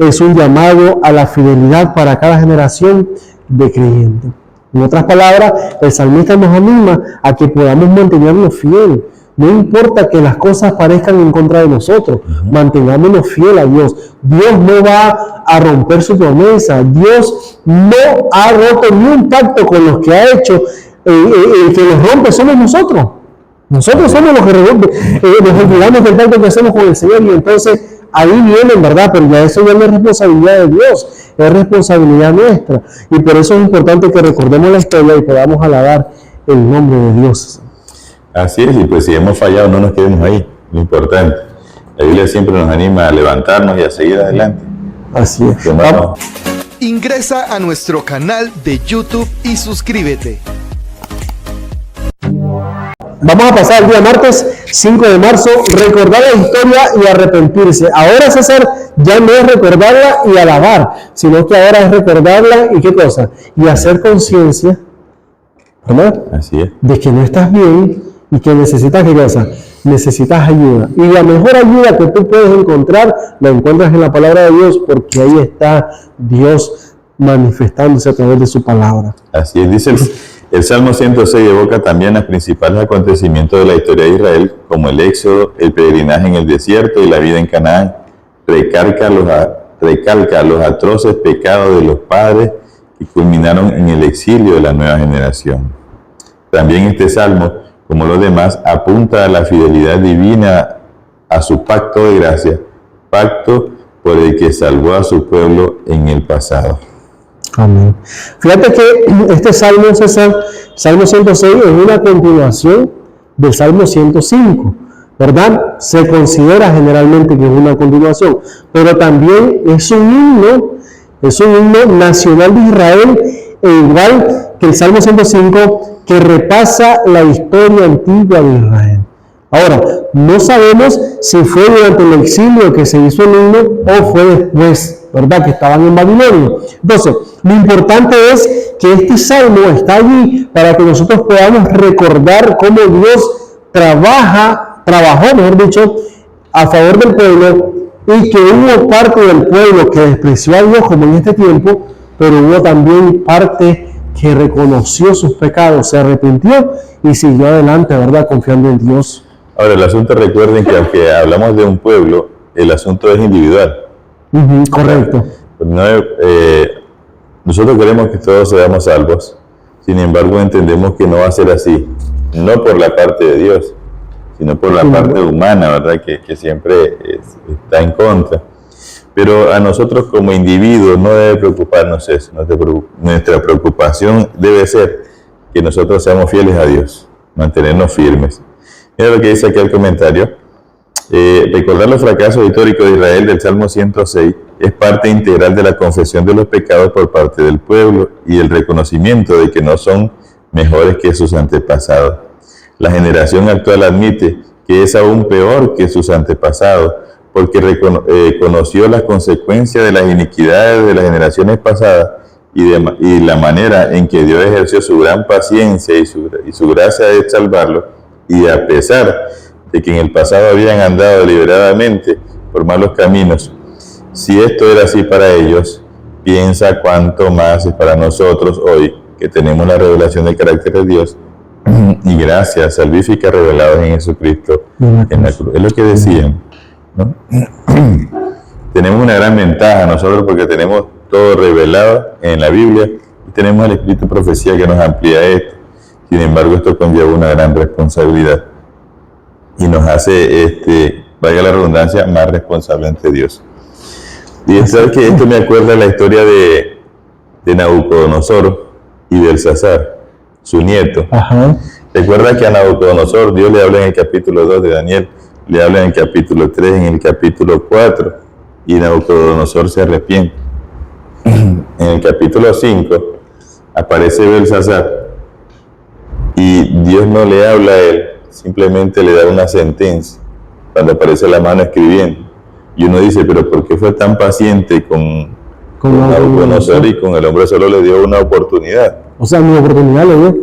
es un llamado a la fidelidad para cada generación de creyentes. En otras palabras, el salmista nos anima a que podamos mantenernos fieles. No importa que las cosas parezcan en contra de nosotros, mantengámonos fieles a Dios. Dios no va a romper su promesa. Dios no ha roto ni un pacto con los que ha hecho. El que los rompe somos nosotros. Nosotros somos los que nos olvidamos del pacto que hacemos con el Señor y entonces ahí viene, ¿verdad? Pero ya eso ya no es responsabilidad de Dios, es responsabilidad nuestra. Y por eso es importante que recordemos la historia y podamos alabar el nombre de Dios. Así es, y pues si hemos fallado no nos quedemos ahí, lo importante. La Biblia siempre nos anima a levantarnos y a seguir adelante. Así es. Ingresa a nuestro canal de YouTube y suscríbete. Vamos a pasar el día martes 5 de marzo, recordar la historia y arrepentirse. Ahora, César, ya no es recordarla y alabar, sino que ahora es recordarla y ¿qué cosa? Y hacer conciencia, ¿verdad? Así es. De que no estás bien y que necesitas, ¿qué cosa? Necesitas ayuda. Y la mejor ayuda que tú puedes encontrar, la encuentras en la palabra de Dios, porque ahí está Dios manifestándose a través de su palabra. Así es, dice el Salmo 106 evoca también los principales acontecimientos de la historia de Israel, como el éxodo, el peregrinaje en el desierto y la vida en Canaán. Recalca los atroces pecados de los padres que culminaron en el exilio de la nueva generación. También este salmo, como los demás, apunta a la fidelidad divina a su pacto de gracia, pacto por el que salvó a su pueblo en el pasado. Amén. Fíjate que este salmo, César, Salmo 106, es una continuación del Salmo 105, ¿verdad? Se considera generalmente que es una continuación, pero también es un himno nacional de Israel, e igual que el Salmo 105, que repasa la historia antigua de Israel. Ahora, no sabemos si fue durante el exilio que se hizo el himno o fue después, ¿verdad? Que estaban en Babilonia. Entonces, lo importante es que este salmo está allí para que nosotros podamos recordar cómo Dios trabajó, mejor dicho, a favor del pueblo y que hubo parte del pueblo que despreció a Dios como en este tiempo, pero hubo también parte que reconoció sus pecados, se arrepintió y siguió adelante, ¿verdad? Confiando en Dios. Ahora, el asunto, recuerden que aunque hablamos de un pueblo, el asunto es individual. Correcto. Nosotros queremos que todos seamos salvos, sin embargo entendemos que no va a ser así, no por la parte de Dios, sino por la parte humana, ¿verdad? Que siempre está en contra. Pero a nosotros como individuos no debe preocuparnos eso. Nuestra preocupación debe ser que nosotros seamos fieles a Dios, mantenernos firmes. Mira lo que dice aquí el comentario. Recordar los fracasos históricos de Israel del Salmo 106 es parte integral de la confesión de los pecados por parte del pueblo y el reconocimiento de que no son mejores que sus antepasados. La generación actual admite que es aún peor que sus antepasados, porque conoció las consecuencias de las iniquidades de las generaciones pasadas y la manera en que Dios ejerció su gran paciencia y su gracia de salvarlo, y a pesar de que en el pasado habían andado deliberadamente por malos caminos. Si esto era así para ellos, piensa cuánto más es para nosotros hoy, que tenemos la revelación del carácter de Dios y gracias salvíficas reveladas en Jesucristo en la cruz. Es lo que decían, ¿no? Tenemos una gran ventaja nosotros porque tenemos todo revelado en la Biblia y tenemos el Espíritu de Profecía que nos amplía esto. Sin embargo, esto conlleva una gran responsabilidad y nos hace, valga la redundancia, más responsable ante Dios. Y sabes que esto me acuerda la historia de Nabucodonosor y Belsasar, su nieto. Ajá. Recuerda que a Nabucodonosor Dios le habla en el capítulo 2 de Daniel, le habla en el capítulo 3, en el capítulo 4, y Nabucodonosor se arrepiente. En el capítulo 5 aparece Belsasar y Dios no le habla a él, simplemente le da una sentencia cuando aparece la mano escribiendo. Y uno dice, pero ¿por qué fue tan paciente con Nabucodonosor y con el hombre solo le dio una oportunidad? O sea, una oportunidad le dio.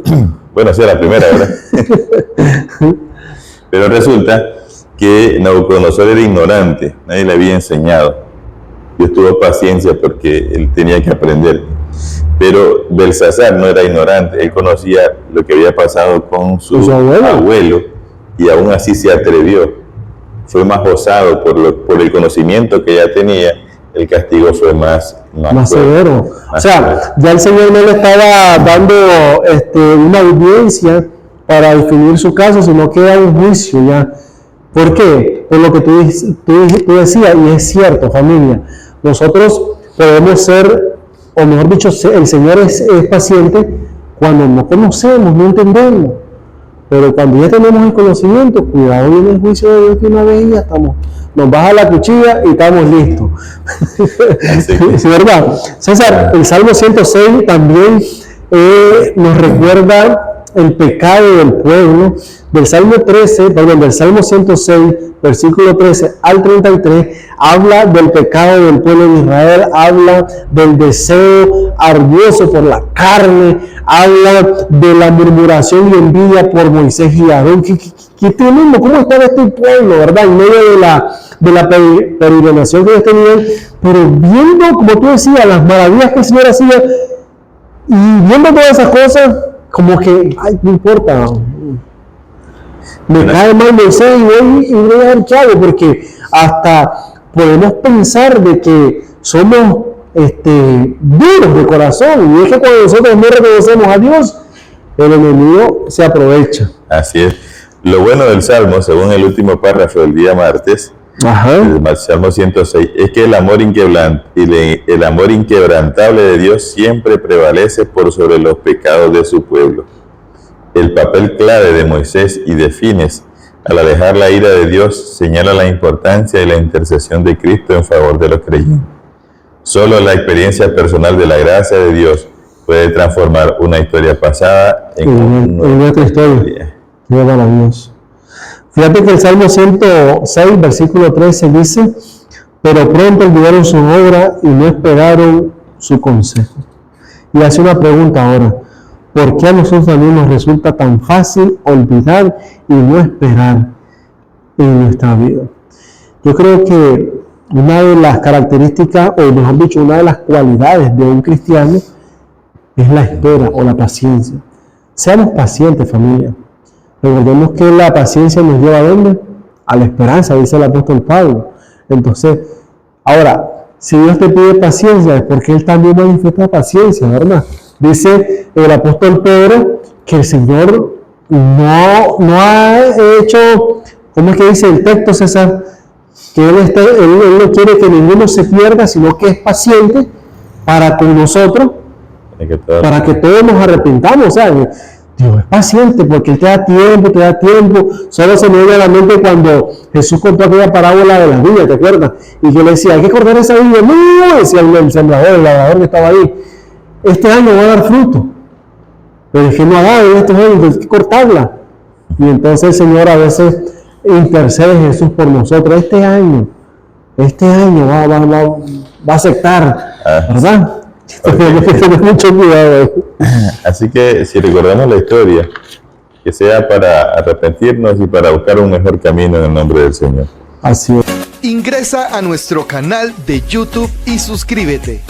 Bueno, sí, la primera, ¿verdad? Pero resulta que Nabucodonosor era ignorante, nadie le había enseñado. Dios tuvo paciencia porque él tenía que aprender. Pero Belsasar no era ignorante, él conocía lo que había pasado con su abuelo y aún así se atrevió. Fue más osado por el conocimiento que ya tenía, el castigo fue más severo. O sea, ya el Señor no le estaba dando una audiencia para definir su caso, sino que era un juicio ya. ¿Por qué? Por lo que tú decías, y es cierto, familia. Nosotros podemos ser, o mejor dicho, el Señor es paciente cuando no conocemos, no entendemos. Pero cuando ya tenemos el conocimiento, cuidado, viene el juicio de Dios de una vez y ya estamos. Nos baja la cuchilla y estamos listos. ¿Es verdad? César, el Salmo 106 también nos recuerda el pecado del pueblo. Del Salmo 106, versículo 13 al 33, habla del pecado del pueblo de Israel, habla del deseo ardioso por la carne, habla de la murmuración y envidia por Moisés y Aarón. ¿Qué tremendo? ¿Cómo estaba este pueblo, verdad? En medio de la peregrinación que ellos tenían, pero viendo, como tú decías, las maravillas que el Señor hacía y viendo todas esas cosas, como que, ay, no importa. Me cae mal Moisés y voy a dar chavo, porque hasta podemos pensar de que somos duros de corazón, y es que cuando nosotros no reconocemos a Dios, el enemigo se aprovecha. Así es. Lo bueno del Salmo, según el último párrafo del día martes, el Salmo 106, es que el amor inquebrantable de Dios siempre prevalece por sobre los pecados de su pueblo. El papel clave de Moisés y de Fines, al alejar la ira de Dios, señala la importancia de la intercesión de Cristo en favor de los creyentes. Solo la experiencia personal de la gracia de Dios puede transformar una historia pasada en nuestra historia. Dios maravilloso. Fíjate que el Salmo 106, versículo 13 dice, pero pronto olvidaron su obra y no esperaron su consejo. Y hace una pregunta ahora. ¿Por qué a nosotros también nos resulta tan fácil olvidar y no esperar en nuestra vida? Yo creo que una de las características, o mejor dicho, una de las cualidades de un cristiano es la espera o la paciencia. Seamos pacientes, familia. Recordemos que la paciencia nos lleva ¿a dónde? A la esperanza, dice el apóstol Pablo. Entonces, ahora, Si Dios te pide paciencia, es porque Él también manifiesta paciencia, ¿verdad? Dice el apóstol Pedro que el Señor no ha hecho, ¿cómo es que dice el texto, César? Que Él no quiere que ninguno se pierda, sino que es paciente para con nosotros, para que todos nos arrepentamos. O sea, Dios es paciente porque Él te da tiempo. Solo se me viene a la mente cuando Jesús contó aquella parábola de la viña, ¿te acuerdas? Y yo le decía, hay que cortar esa viña. No, decía el sembrador, el labrador que estaba ahí. Este año va a dar fruto. Pero es que no ha dado en estos años, hay que cortarla. Y entonces el Señor a veces intercede Jesús por nosotros. Este año va a aceptar, ¿verdad? Tenemos que tener mucho cuidado. Así que si recordamos la historia, que sea para arrepentirnos y para buscar un mejor camino en el nombre del Señor. Así es. Ingresa a nuestro canal de YouTube y suscríbete.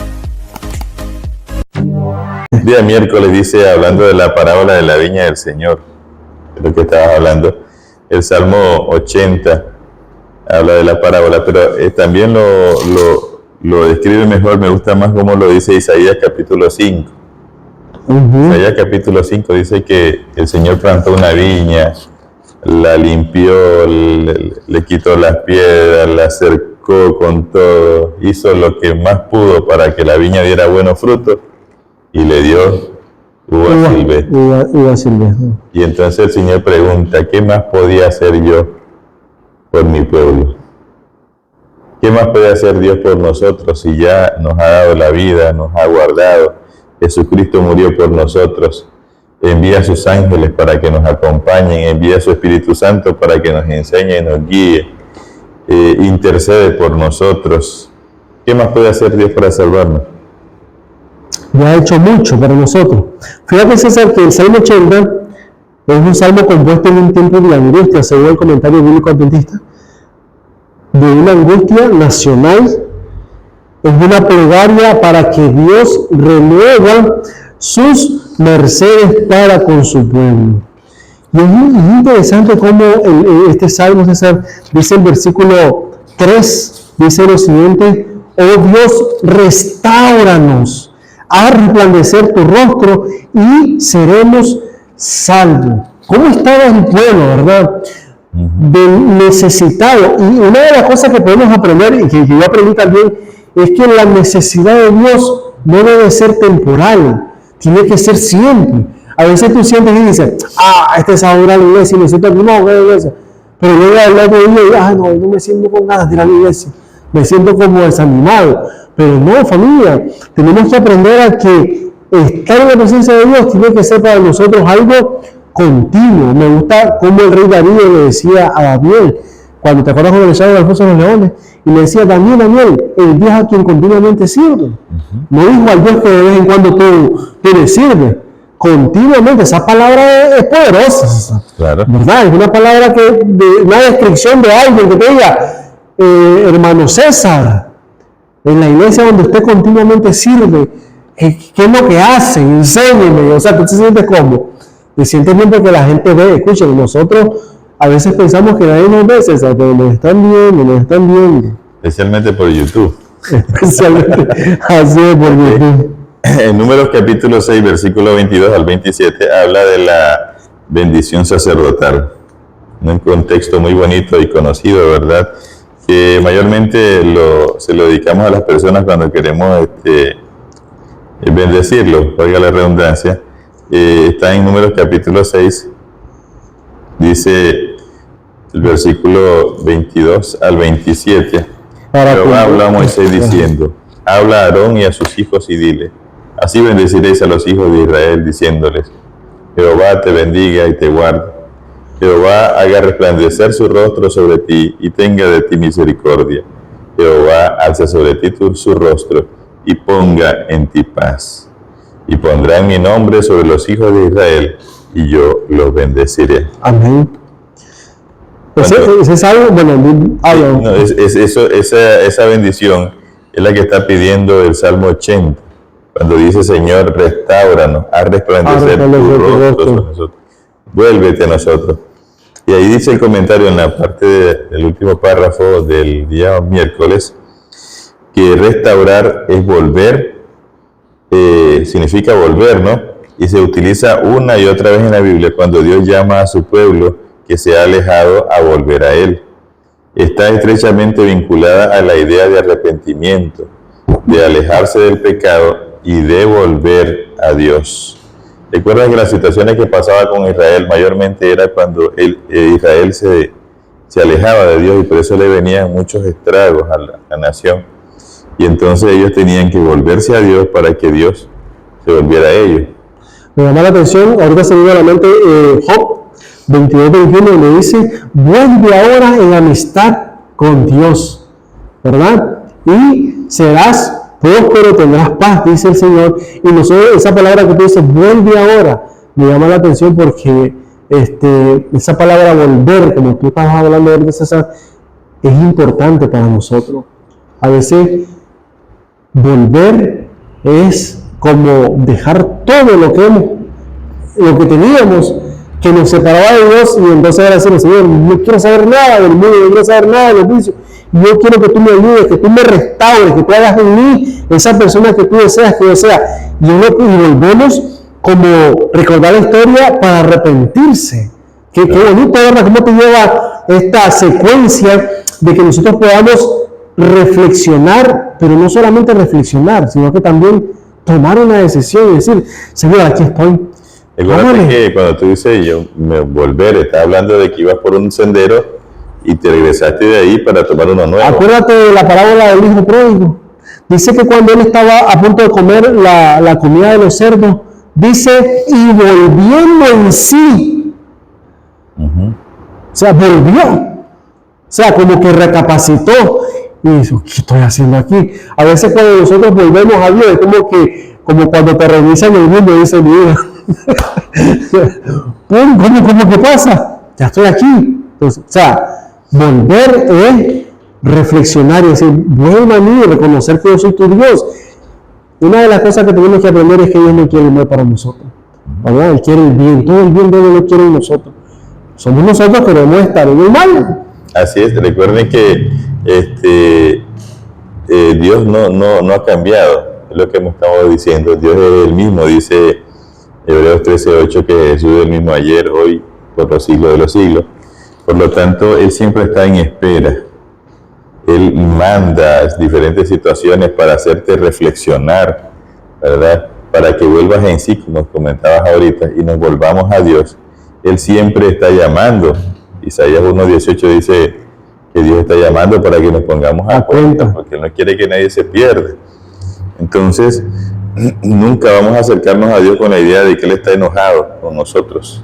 Día miércoles dice, hablando de la parábola de la viña del Señor, de lo que estabas hablando, el Salmo 80 habla de la parábola, pero también lo describe mejor, me gusta más como lo dice Isaías capítulo 5. Isaías capítulo 5 dice que el Señor plantó una viña, la limpió, le quitó las piedras, la cercó con todo, hizo lo que más pudo para que la viña diera buenos frutos y le dio uva silvestre. Y entonces el Señor pregunta, ¿qué más podía hacer yo por mi pueblo? ¿Qué más puede hacer Dios por nosotros si ya nos ha dado la vida, nos ha guardado? Jesucristo murió por nosotros, envía a sus ángeles para que nos acompañen, envía a su Espíritu Santo para que nos enseñe y nos guíe, intercede por nosotros. ¿Qué más puede hacer Dios para salvarnos? Ya ha hecho mucho para nosotros. Fíjate, César, que el Salmo 80 es un salmo compuesto en un tiempo de angustia, según el comentario bíblico adventista, de una angustia nacional. Es una plegaria para que Dios renueva sus mercedes para con su pueblo. Y es interesante cómo este salmo, César, dice el versículo 3, dice lo siguiente: oh Dios, restáuranos, haz resplandecer tu rostro y seremos salvos. ¿Cómo estaba el pueblo, verdad? Necesitado. Y una de las cosas que podemos aprender, y que yo aprendí también, es que la necesidad de Dios no debe ser temporal, tiene que ser siempre. A veces tú sientes y dices, este sábado ir a la iglesia y me siento aquí, no voy a la iglesia. Pero llega el otro día y no me siento con ganas de ir a la iglesia, me siento como desanimado. Pero no, familia, tenemos que aprender a que estar en la presencia de Dios tiene que ser para nosotros algo continuo. Me gusta cómo el rey Darío le decía a Daniel, cuando te acuerdas cuando le echaba al foso de los leones, y le decía, Daniel, el Dios a quien continuamente sirve. No dijo al Dios que de vez en cuando tú le sirves, continuamente. Esa palabra es poderosa, claro. ¿Verdad? Es una palabra una descripción de alguien que te diga, hermano César, en la iglesia donde usted continuamente sirve, ¿qué es lo que hace? Enséñeme. O sea, tú te sientes como, te sientes bien porque la gente ve. Escuchen, nosotros a veces pensamos que nadie nos ve, César, pero nos están viendo. Especialmente por YouTube. Especialmente así por YouTube. En Números capítulo 6, versículo 22 al 27, habla de la bendición sacerdotal. Un contexto muy bonito y conocido, ¿verdad? Que mayormente se lo dedicamos a las personas cuando queremos bendecirlo, oiga la redundancia. Está en Números capítulo 6, dice el versículo 22 al 27. Jehová habla a Moisés diciendo, habla a Aarón y a sus hijos y dile, así bendeciréis a los hijos de Israel diciéndoles, Jehová te bendiga y te guarde. Jehová haga resplandecer su rostro sobre ti y tenga de ti misericordia. Jehová alza sobre ti su rostro y ponga en ti paz. Y pondrán mi nombre sobre los hijos de Israel y yo los bendeciré. Amén. ¿Es algo? Bueno, esa bendición es la que está pidiendo el Salmo 80. Cuando dice, Señor, restáuranos, haz resplandecer tu rostro sobre nosotros. Vuélvete a nosotros. Y ahí dice el comentario en la parte del último párrafo del día miércoles, que restaurar es volver, significa volver, ¿no? Y se utiliza una y otra vez en la Biblia cuando Dios llama a su pueblo que se ha alejado a volver a Él. Está estrechamente vinculada a la idea de arrepentimiento, de alejarse del pecado y de volver a Dios. Recuerda que las situaciones que pasaba con Israel mayormente era cuando Israel se alejaba de Dios, y por eso le venían muchos estragos a la nación. Y entonces ellos tenían que volverse a Dios para que Dios se volviera a ellos. Me llama la atención, ahorita se me viene a la mente Job 22-21, donde dice: vuelve ahora en amistad con Dios, ¿verdad? Y serás próspero, tendrás paz, dice el Señor. Y nosotros, esa palabra que tú dices, vuelve ahora, me llama la atención porque esa palabra volver, como tú estabas hablando de César, es importante para nosotros. A veces volver es como dejar todo lo que teníamos, que nos separaba de Dios, y entonces ahora decirle: Señor, no quiero saber nada del mundo, no quiero saber nada de los vicios, yo quiero que tú me ayudes, que tú me restaures, que tú hagas en mí esa persona que tú deseas que yo sea. Y volvemos como recordar la historia para arrepentirse. Qué bonito, ¿verdad? Cómo te lleva esta secuencia de que nosotros podamos reflexionar, pero no solamente reflexionar, sino que también tomar una decisión y decir: Señor, aquí estoy. Recuerda que cuando tú dices volver, estás hablando de que ibas por un sendero y te regresaste de ahí para tomar uno nuevo. Acuérdate de la parábola del hijo pródigo. Dice que cuando él estaba a punto de comer la comida de los cerdos, dice: y volviendo en sí. O sea, volvió. O sea, como que recapacitó y dijo: ¿qué estoy haciendo aquí? A veces cuando nosotros volvemos a Dios, es como cuando te revisan el mundo y dicen: mira, ¿cómo que pasa? Ya estoy aquí. Entonces, o sea, volver es reflexionar y decir: vuelve a mí y reconocer que yo soy tu Dios. Una de las cosas que tenemos que aprender es que Dios no quiere el mal para nosotros, ¿verdad? Él quiere el bien, todo el bien de Dios lo quiere en nosotros. Somos nosotros que debemos estar en el mal. Así es, recuerden que Dios no ha cambiado, es lo que hemos estado diciendo. Dios es el mismo, dice Hebreos 13:8, que Jesús es el mismo ayer, hoy, por los siglos de los siglos. Por lo tanto, Él siempre está en espera. Él manda diferentes situaciones para hacerte reflexionar, ¿verdad? Para que vuelvas en sí, como comentabas ahorita, y nos volvamos a Dios. Él siempre está llamando. Isaías 1:18 dice que Dios está llamando para que nos pongamos a cuenta, porque Él no quiere que nadie se pierda. Entonces, nunca vamos a acercarnos a Dios con la idea de que Él está enojado con nosotros.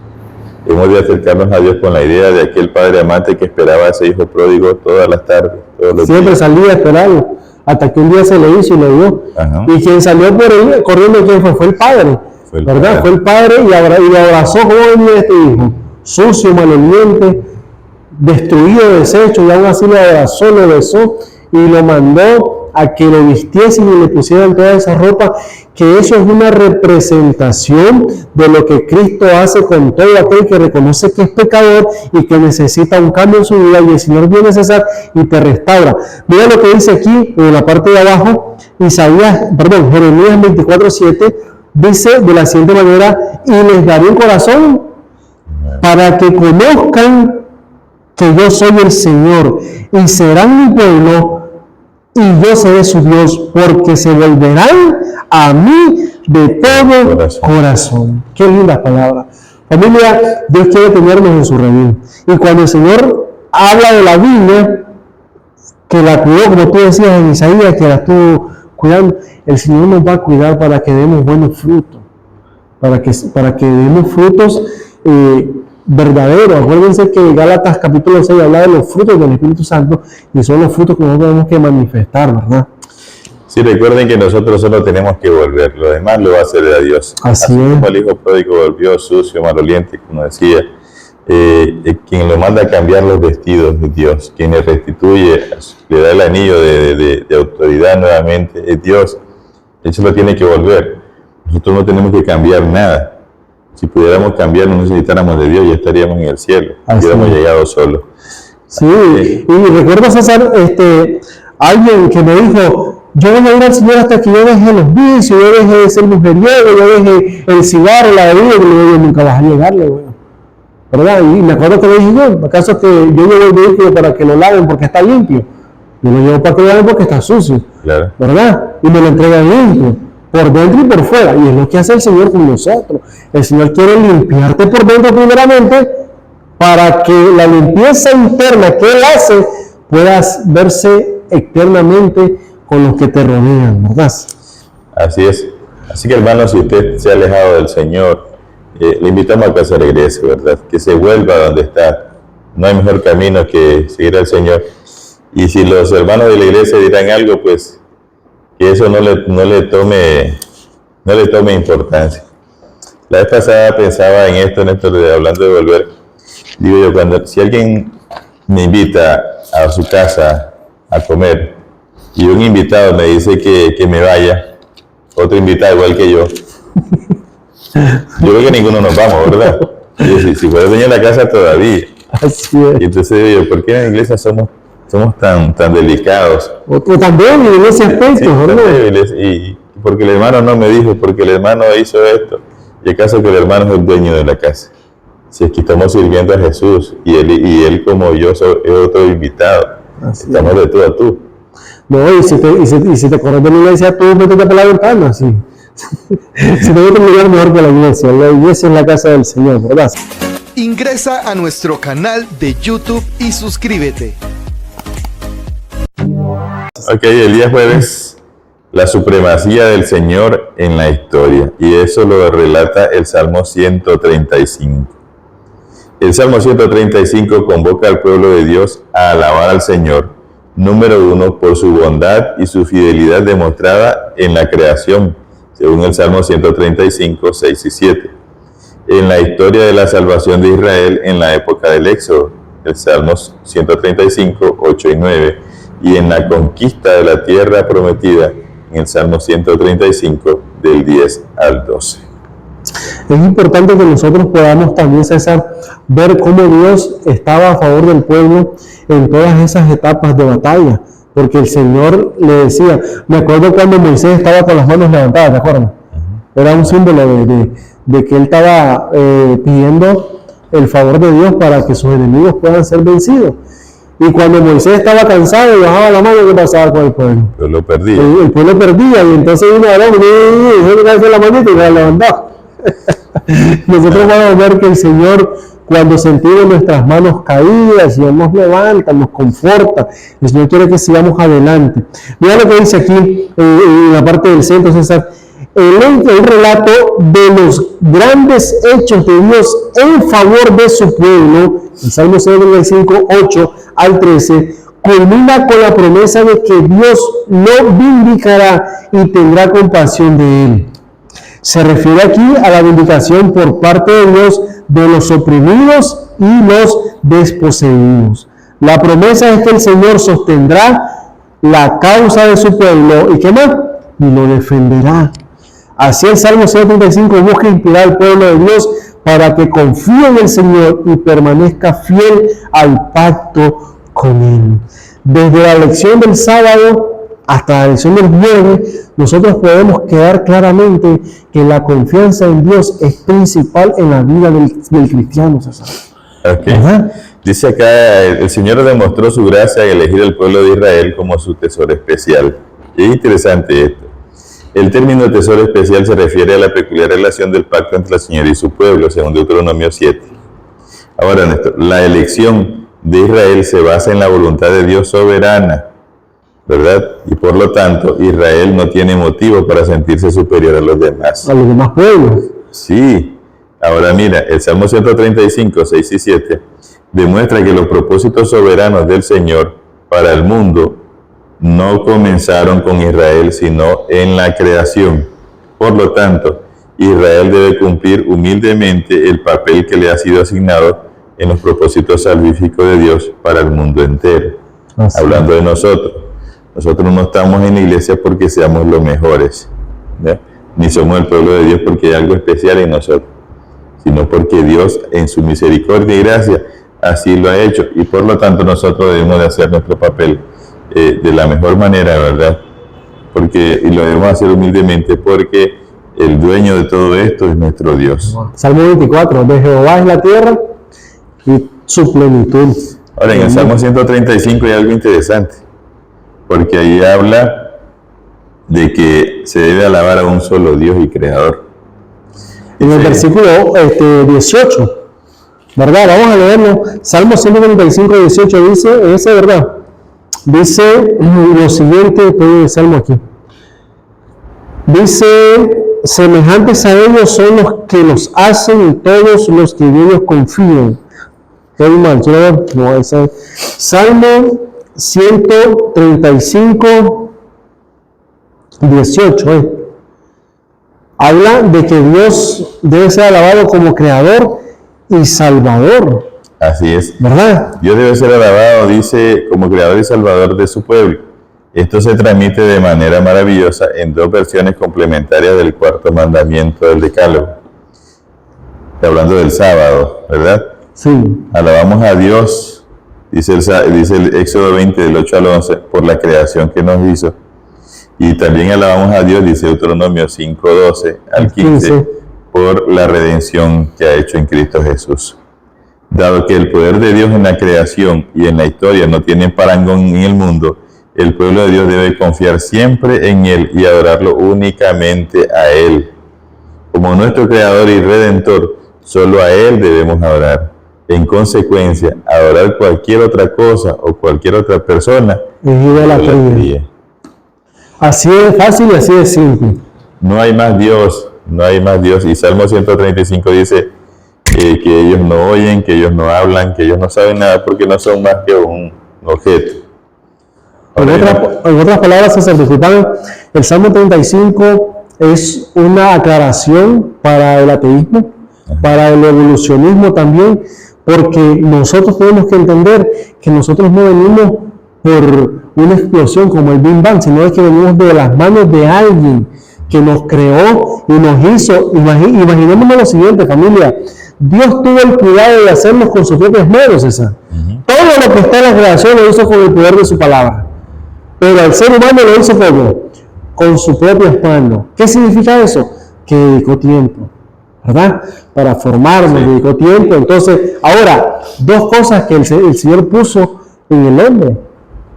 Hemos de acercarnos a Dios con la idea de aquel padre amante que esperaba a ese hijo pródigo todas las tardes, todos los siempre días. Salía a esperarlo, hasta que un día se le hizo y le dio. Ajá. Y quien salió por él corriendo, ¿quién fue? Fue el padre. ¿Verdad? Fue el padre y lo abrazó joven a este hijo, sucio, maloliente, destruido, deshecho, y aún así lo abrazó, lo besó y lo mandó a que lo vistiesen y le pusieran toda esa ropa, que eso es una representación de lo que Cristo hace con todo aquel que reconoce que es pecador y que necesita un cambio en su vida, y el Señor viene a cesar y te restaura. Mira lo que dice aquí en la parte de abajo, Jeremías 24:7, dice de la siguiente manera: y les daré un corazón para que conozcan que yo soy el Señor, y serán mi pueblo, y yo seré su Dios, porque se volverán a mí de todo corazón. Qué linda palabra. Familia, Dios quiere tenernos en su redil. Y cuando el Señor habla de la Biblia, que la cuidó, como tú decías en Isaías, que la estuvo cuidando, el Señor nos va a cuidar para que demos buenos frutos, para que demos frutos verdaderos. Acuérdense que Gálatas capítulo 6 habla de los frutos del Espíritu Santo, y son los frutos que nosotros tenemos que manifestar, ¿verdad? Sí, recuerden que nosotros solo tenemos que volver, lo demás lo va a hacer a Dios. Así es. Como el hijo pródigo volvió sucio, maloliente, como decía, quien lo manda a cambiar los vestidos de Dios, quien le restituye, le da el anillo de autoridad nuevamente, es Dios. Él solo tiene que volver. Nosotros no tenemos que cambiar nada. Si pudiéramos cambiar, no necesitáramos de Dios, ya estaríamos en el cielo, hubiéramos llegado solos. Sí, y recuerdo, César, alguien que me dijo: yo voy a ir al Señor hasta que yo deje los vicios, yo deje de ser mujeriego, yo deje el cigarro, la bebida, y le digo, nunca vas a llegarle, güey. ¿Verdad? Y me acuerdo que le dije yo, ¿acaso que yo llevo el vehículo para que lo laven porque está limpio? Yo lo llevo para que lo laven porque está sucio, Claro. ¿verdad? Y me lo entregan limpio, por dentro y por fuera. Y es lo que hace el Señor con nosotros. El Señor quiere limpiarte por dentro primeramente, para que la limpieza interna que Él hace pueda verse eternamente con los que te rodean, ¿verdad? Así es. Así que, hermano, si usted se ha alejado del Señor, le invitamos a que se regrese, ¿verdad? Que se vuelva a donde está. No hay mejor camino que seguir al Señor. Y si los hermanos de la iglesia dirán algo, pues que eso no le tome importancia. La vez pasada pensaba en esto hablando de volver. Digo yo, si alguien me invita a su casa a comer y un invitado me dice que me vaya, otro invitado igual que yo creo que ninguno nos vamos, ¿verdad? Y si fuera dueño de la casa todavía. Así es. Y entonces digo, ¿por qué en la iglesia somos tan delicados? O también en ese aspecto, Sí, tan ¿verdad? débiles. Y porque el hermano no me dijo, porque el hermano hizo esto. Y acaso que el hermano es el dueño de la casa. Si es que estamos sirviendo a Jesús y él como yo es otro invitado. Así Estamos es. de tú a tú. No, y si te corres de la iglesia, tú métete por la ventana, sí. Si te metes en lugar mejor que la iglesia es la casa del Señor, ¿verdad? Ingresa a nuestro canal de YouTube y suscríbete. Ok, el día jueves, la supremacía del Señor en la historia. Y eso lo relata el Salmo 135. El Salmo 135 convoca al pueblo de Dios a alabar al Señor, número 1, por su bondad y su fidelidad demostrada en la creación, según el Salmo 135, 6 y 7. En la historia de la salvación de Israel en la época del Éxodo, el Salmo 135, 8 y 9, y en la conquista de la tierra prometida, en el Salmo 135, del 10 al 12. Es importante que nosotros podamos también, César, ver cómo Dios estaba a favor del pueblo en todas esas etapas de batalla, porque el Señor le decía, me acuerdo cuando Moisés estaba con las manos levantadas, ¿te acuerdas? Era un símbolo de que él estaba pidiendo el favor de Dios para que sus enemigos puedan ser vencidos. Y cuando Moisés estaba cansado y bajaba la mano, ¿qué pasaba con el pueblo? Pero lo perdí. El pueblo perdía, y entonces vino Aarón y dijo, le la manita y la levantaba. Nosotros vamos a ver que el Señor, cuando sentimos nuestras manos caídas, y Él nos levanta, nos conforta, el Señor quiere que sigamos adelante. Mira lo que dice aquí en la parte del centro, César. El relato de los grandes hechos de Dios en favor de su pueblo, el Salmo 75, 8 al 13, culmina con la promesa de que Dios lo vindicará y tendrá compasión de él. Se refiere aquí a la vindicación por parte de Dios de los oprimidos y los desposeídos. La promesa es que el Señor sostendrá la causa de su pueblo, ¿y qué más? Y lo defenderá. Así el Salmo 135 busca inspirar al pueblo de Dios para que confíe en el Señor y permanezca fiel al pacto con Él. Desde la lección del sábado hasta la lección del viernes, nosotros podemos quedar claramente que la confianza en Dios es principal en la vida del cristiano. Okay. Dice acá, el Señor demostró su gracia al elegir al pueblo de Israel como su tesoro especial. Y es interesante esto. El término tesoro especial se refiere a la peculiar relación del pacto entre el Señor y su pueblo, según Deuteronomio 7. Ahora, Néstor, la elección de Israel se basa en la voluntad de Dios soberana, ¿verdad? Y por lo tanto, Israel no tiene motivo para sentirse superior a los demás. A los demás pueblos. Sí. Ahora mira, el Salmo 135, 6 y 7 demuestra que los propósitos soberanos del Señor para el mundo no comenzaron con Israel, sino en la creación. Por lo tanto, Israel debe cumplir humildemente el papel que le ha sido asignado en los propósitos salvíficos de Dios para el mundo entero. Así. Hablando de nosotros. Nosotros no estamos en la iglesia porque seamos los mejores, ¿ya? Ni somos el pueblo de Dios porque hay algo especial en nosotros, sino porque Dios en su misericordia y gracia así lo ha hecho, y por lo tanto nosotros debemos de hacer nuestro papel de la mejor manera, ¿verdad? y lo debemos hacer humildemente, porque el dueño de todo esto es nuestro Dios. Salmo 24, de Jehová es la tierra y su plenitud. Ahora, en el Salmo 135 hay algo interesante, porque ahí habla de que se debe alabar a un solo Dios y Creador. En el versículo 18, ¿verdad? Vamos a leerlo. Salmo 135, 18 dice, esa verdad, dice lo siguiente, estoy en el Salmo aquí. Dice, semejantes a ellos son los que los hacen y todos los que en ellos confían. Estoy mal, quiero ver. No, ese Salmo 135, 18. Habla de que Dios debe ser alabado como creador y salvador. Así es. ¿Verdad? Dios debe ser alabado, dice, como creador y salvador de su pueblo. Esto se transmite de manera maravillosa en dos versiones complementarias del cuarto mandamiento del Decálogo. Está hablando del sábado, ¿verdad? Sí. Alabamos a Dios, dice el Éxodo 20, del 8 al 11, por la creación que nos hizo. Y también alabamos a Dios, dice Deuteronomio 5, 12 al 15, por la redención que ha hecho en Cristo Jesús. Dado que el poder de Dios en la creación y en la historia no tiene parangón en el mundo, el pueblo de Dios debe confiar siempre en Él y adorarlo únicamente a Él. Como nuestro Creador y Redentor, solo a Él debemos adorar. En consecuencia, adorar cualquier otra cosa o cualquier otra persona es idolatría. Así es fácil y así es simple. No hay más Dios, no hay más Dios. Y Salmo 135 dice que ellos no oyen, que ellos no hablan, que ellos no saben nada porque no son más que un objeto. En otras palabras, César, disculpame, el Salmo 35 es una aclaración para el ateísmo, para el evolucionismo también, porque nosotros tenemos que entender que nosotros no venimos por una explosión como el Big Bang, sino es que venimos de las manos de alguien que nos creó y nos hizo. Imaginémonos lo siguiente, familia. Dios tuvo el cuidado de hacernos con sus propias manos, César. Todo lo que está en la creación lo hizo con el poder de su palabra. Pero el ser humano lo hizo con sus propias manos. ¿Qué significa eso? Que dedicó tiempo, ¿verdad? Para formarnos, dedicó tiempo. Entonces, ahora, dos cosas que el Señor puso en el hombre: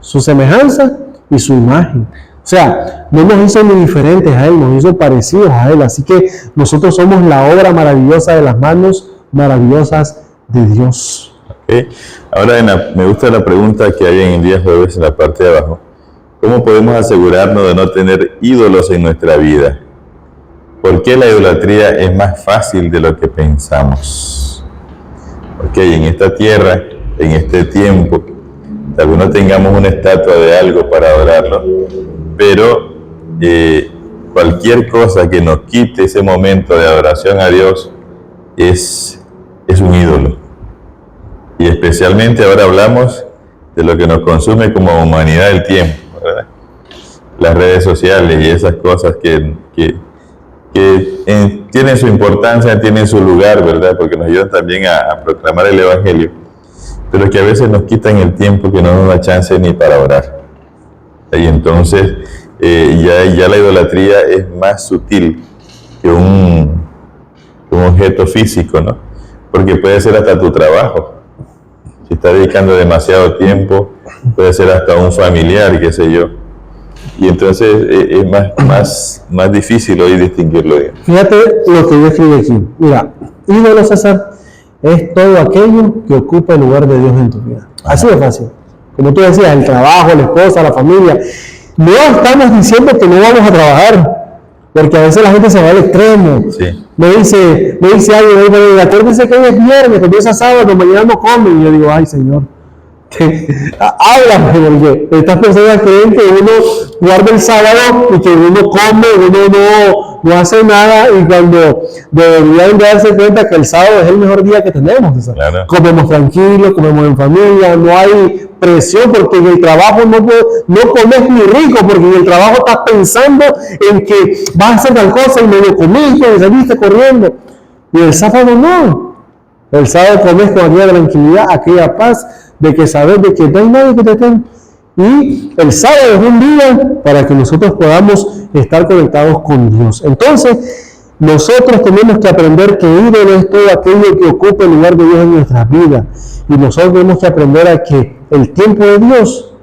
su semejanza y su imagen. O sea, no nos hizo ni diferentes a Él, nos hizo parecidos a Él. Así que nosotros somos la obra maravillosa de las manos maravillosas de Dios. Okay. Ahora, me gusta la pregunta que hay en el día jueves en la parte de abajo. ¿Cómo podemos asegurarnos de no tener ídolos en nuestra vida? ¿Por qué la idolatría es más fácil de lo que pensamos? Porque en esta tierra, en este tiempo, tal vez no tengamos una estatua de algo para adorarlo, pero cualquier cosa que nos quite ese momento de adoración a Dios es un ídolo. Y especialmente ahora hablamos de lo que nos consume como humanidad el tiempo, ¿verdad? Las redes sociales y esas cosas que tienen su importancia, tienen su lugar, ¿verdad? Porque nos ayudan también a proclamar el Evangelio, pero que a veces nos quitan el tiempo que no nos da chance ni para orar. Y entonces ya la idolatría es más sutil que un objeto físico, ¿no? Porque puede ser hasta tu trabajo. Si estás dedicando demasiado tiempo, puede ser hasta un familiar, qué sé yo. Y entonces es más difícil hoy distinguirlo bien. Fíjate lo que yo escribí aquí. Mira, ídolo, César, es todo aquello que ocupa el lugar de Dios en tu vida. Así de fácil. Como tú decías, el trabajo, la esposa, la familia. No estamos diciendo que no vamos a trabajar, porque a veces la gente se va al extremo. Sí. Me dice alguien, acuérdese que hoy es viernes, que empieza sábado, mañana no comen. Y yo digo, ay, Señor, háblame, porque estas personas creen que uno guarda el sábado y que uno come, uno no hace nada, y cuando deberían darse cuenta que el sábado es el mejor día que tenemos. Claro. Comemos tranquilos, comemos en familia, no hay presión, porque en el trabajo no comes ni rico, porque en el trabajo estás pensando en que vas a hacer tal cosa y medio comiste y saliste corriendo. Y el sábado no. El sábado comes con aquella tranquilidad, aquella paz de que sabes de que no hay nadie que te esté Y el sábado es un día para que nosotros podamos estar conectados con Dios. Entonces, nosotros tenemos que aprender que ídolo es todo aquello que ocupa el lugar de Dios en nuestras vidas. Y nosotros tenemos que aprender a que el tiempo de Dios,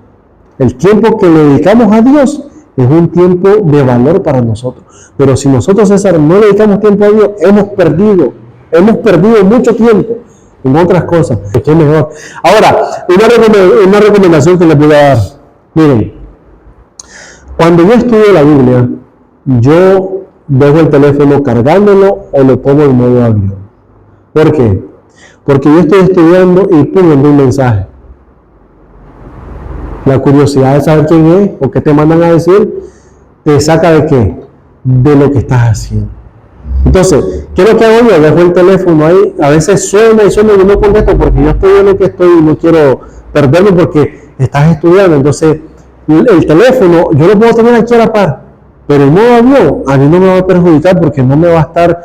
el tiempo que le dedicamos a Dios, es un tiempo de valor para nosotros. Pero si nosotros, César, no le dedicamos tiempo a Dios, hemos perdido mucho tiempo en otras cosas. ¿Qué es mejor? Ahora, una recomendación que les voy a dar. Miren, cuando yo estudio la Biblia, yo dejo el teléfono cargándolo o lo pongo en modo avión. ¿Por qué? Porque yo estoy estudiando y pongo un mensaje. La curiosidad de saber quién es o qué te mandan a decir, te saca de qué? De lo que estás haciendo. Entonces, ¿qué es lo que hago yo? Dejo el teléfono ahí, a veces suena y no contesto porque yo estoy en lo que estoy y no quiero perderme porque estás estudiando. Entonces, el teléfono yo lo puedo tener aquí a la par, pero el modo avión a mí no me va a perjudicar porque no me va a estar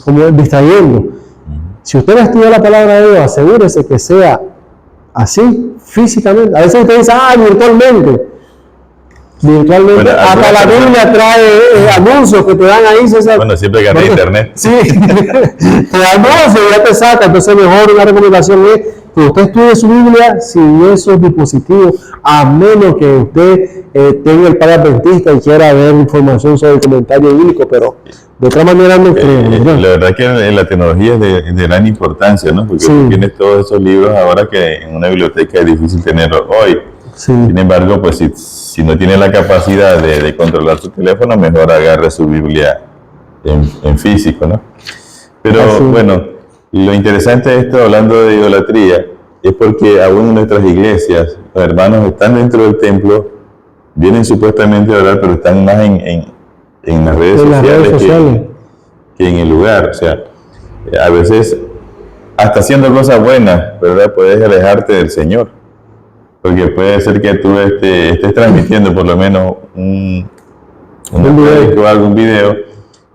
como distrayendo. Si usted va a estudiar la palabra de Dios, asegúrese que sea así, físicamente. A veces usted dice, virtualmente. Bueno, hasta la Biblia trae anuncios que te dan ahí, César. Bueno, siempre que hay internet. Sí, te dan anuncios, ya te saca. Entonces, mejor una recomendación es que usted estudie su Biblia sin esos dispositivos, a menos que usted tenga el padre adventista y quiera ver información sobre el comentario bíblico, pero de otra manera no creo. La verdad que la tecnología es de gran importancia, ¿no? Porque tú tienes todos esos libros ahora que en una biblioteca es difícil tenerlos hoy. Sí. Sin embargo, pues si no tiene la capacidad de controlar su teléfono, mejor agarre su Biblia en físico, ¿no? Pero bueno, lo interesante de esto, hablando de idolatría, es porque aún en nuestras iglesias, los hermanos están dentro del templo, vienen supuestamente a orar, pero están más en las redes sociales que en el lugar. O sea, a veces, hasta haciendo cosas buenas, ¿verdad? Puedes alejarte del Señor. Porque puede ser que tú estés transmitiendo por lo menos un video,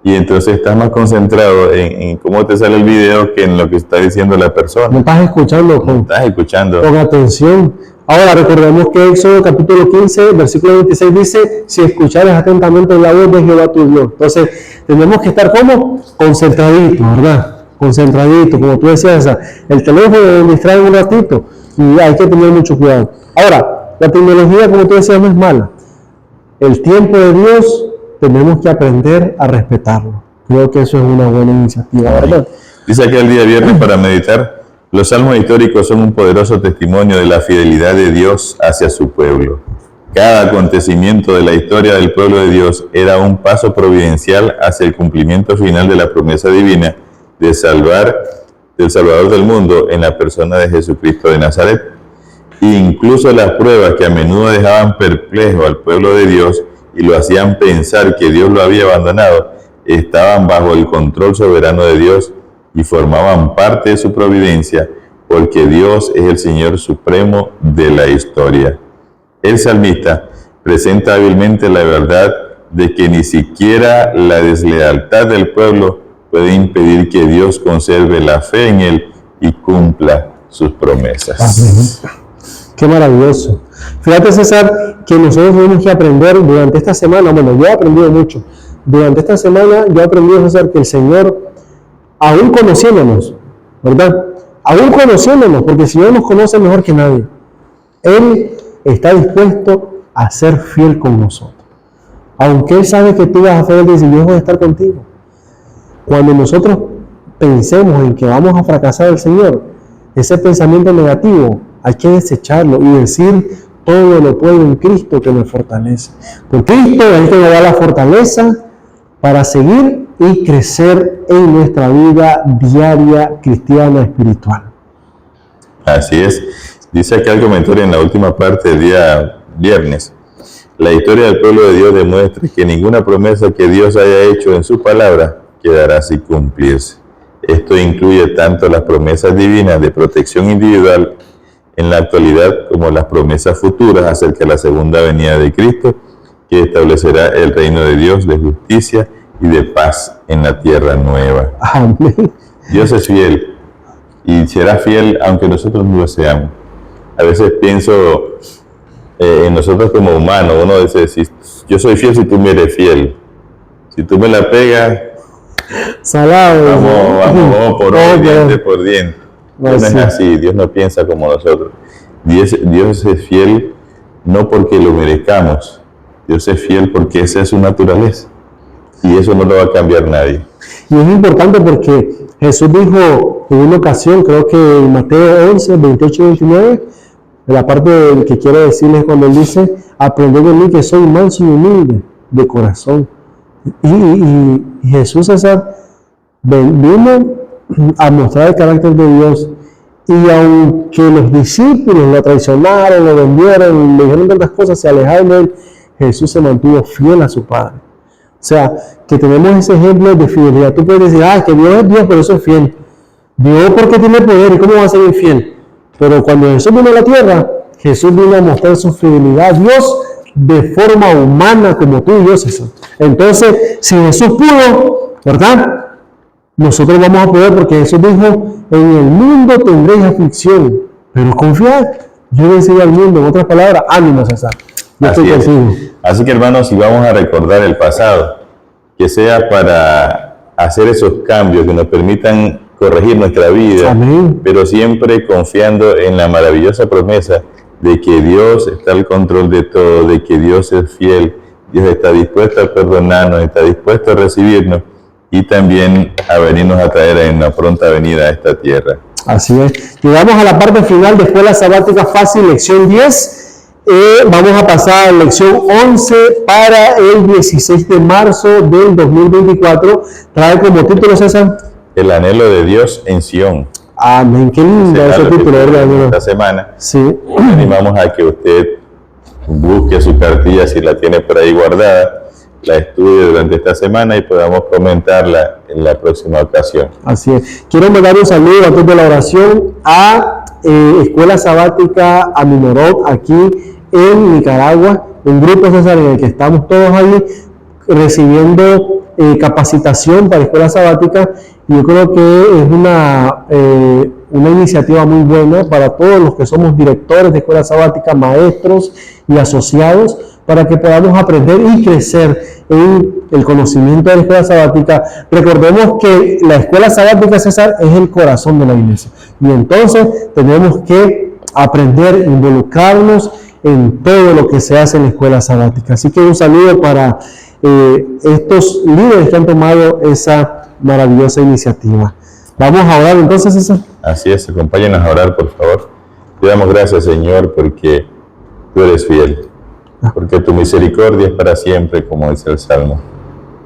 y entonces estás más concentrado en cómo te sale el video que en lo que está diciendo la persona. No estás escuchando con atención. Ahora recordemos que Éxodo capítulo 15, versículo 26 dice, si escuchares atentamente la voz de Jehová tu Dios. Entonces tenemos que estar como concentraditos, ¿verdad? Concentraditos, como tú decías, el teléfono distrae un ratito y hay que tener mucho cuidado. Ahora, la tecnología, como tú decías, no es mala. El tiempo de Dios tenemos que aprender a respetarlo. Creo que eso es una buena iniciativa, ¿verdad? Dice aquí el día viernes para meditar, los salmos históricos son un poderoso testimonio de la fidelidad de Dios hacia su pueblo. Cada acontecimiento de la historia del pueblo de Dios era un paso providencial hacia el cumplimiento final de la promesa divina de salvar del Salvador del mundo en la persona de Jesucristo de Nazaret. Incluso las pruebas que a menudo dejaban perplejo al pueblo de Dios y lo hacían pensar que Dios lo había abandonado, estaban bajo el control soberano de Dios y formaban parte de su providencia, porque Dios es el Señor supremo de la historia. El salmista presenta hábilmente la verdad de que ni siquiera la deslealtad del pueblo puede impedir que Dios conserve la fe en él y cumpla sus promesas. Amén. Qué maravilloso. Fíjate, César, que nosotros tenemos que aprender durante esta semana, bueno, yo he aprendido mucho. Durante esta semana yo he aprendido, César, que el Señor, aún conociéndonos, ¿verdad? Aún conociéndonos, porque el Señor nos conoce mejor que nadie. Él está dispuesto a ser fiel con nosotros. Aunque Él sabe que tú vas a hacer, Él dice, yo voy a estar contigo. Cuando nosotros pensemos en que vamos a fracasar al Señor, ese pensamiento negativo hay que desecharlo y decir, todo lo puedo en Cristo que me fortalece. Por Cristo Él te da la fortaleza para seguir y crecer en nuestra vida diaria cristiana espiritual. Así es. Dice acá el comentario en la última parte del día viernes. La historia del pueblo de Dios demuestra que ninguna promesa que Dios haya hecho en su palabra quedará sin cumplirse. Esto incluye tanto las promesas divinas de protección individual en la actualidad como las promesas futuras acerca de la segunda venida de Cristo, que establecerá el reino de Dios de justicia y de paz en la tierra nueva. Amén. Dios es fiel y será fiel aunque nosotros no lo seamos. A veces pienso en nosotros como humanos. Uno dice, si yo soy fiel si tú me eres fiel. Si tú me la pegas, salado, vamos por hoy, diente por diente. No es así, Dios no piensa como nosotros. Dios es fiel no porque lo merezcamos, Dios es fiel porque esa es su naturaleza y eso no lo va a cambiar nadie. Y es importante porque Jesús dijo en una ocasión, creo que en Mateo 11, 28 y 29, la parte que quiero decirles cuando él dice, aprended de mí que soy manso y humilde de corazón. Y Jesús, César, vino a mostrar el carácter de Dios, y aunque los discípulos lo traicionaron, lo vendieron, le dijeron tantas cosas, se alejaron de él, Jesús se mantuvo fiel a su Padre. O sea, que tenemos ese ejemplo de fidelidad. Tú puedes decir, que Dios es Dios, pero eso es fiel. Dios porque tiene poder, ¿y cómo va a ser infiel? Pero cuando Jesús vino a la tierra, Jesús vino a mostrar su fidelidad a Dios de forma humana como tú y yo, César. Entonces, si Jesús pudo, ¿verdad? Nosotros vamos a poder, porque Jesús dijo, en el mundo tendréis aflicción, pero confiad, yo he vencido al mundo. En otras palabras, ánimo, César. Yo estoy contigo. Así que, hermanos, si vamos a recordar el pasado, que sea para hacer esos cambios que nos permitan corregir nuestra vida, amén, pero siempre confiando en la maravillosa promesa de que Dios está al control de todo, de que Dios es fiel, Dios está dispuesto a perdonarnos, está dispuesto a recibirnos y también a venirnos a traer en una pronta venida a esta tierra. Así es. Llegamos a la parte final de Escuela Sabática Fácil, lección 10. Vamos a pasar a la lección 11 para el 16 de marzo del 2024. Trae como título, César, El anhelo de Dios en Sion. Amén. Qué lindo ese título, ¿verdad? Esta semana. Sí. Animamos a que usted busque su cartilla, si la tiene por ahí guardada, la estudie durante esta semana y podamos comentarla en la próxima ocasión. Así es. Quiero mandar un saludo antes de la oración a Escuela Sabática Aminorot, aquí en Nicaragua, un grupo, César, en el que estamos todos ahí recibiendo capacitación para Escuela Sabática, y yo creo que es una iniciativa muy buena para todos los que somos directores de Escuela Sabática, maestros y asociados, para que podamos aprender y crecer en el conocimiento de la Escuela Sabática. Recordemos que la Escuela Sabática, César, es el corazón de la iglesia, y entonces tenemos que aprender, involucrarnos en todo lo que se hace en la Escuela Sabática. Así que un saludo para estos líderes que han tomado esa maravillosa iniciativa. Vamos a orar entonces, César. Así es, acompáñenos a orar, por favor. Te damos gracias, Señor, porque tú eres fiel, porque tu misericordia es para siempre, como dice el Salmo,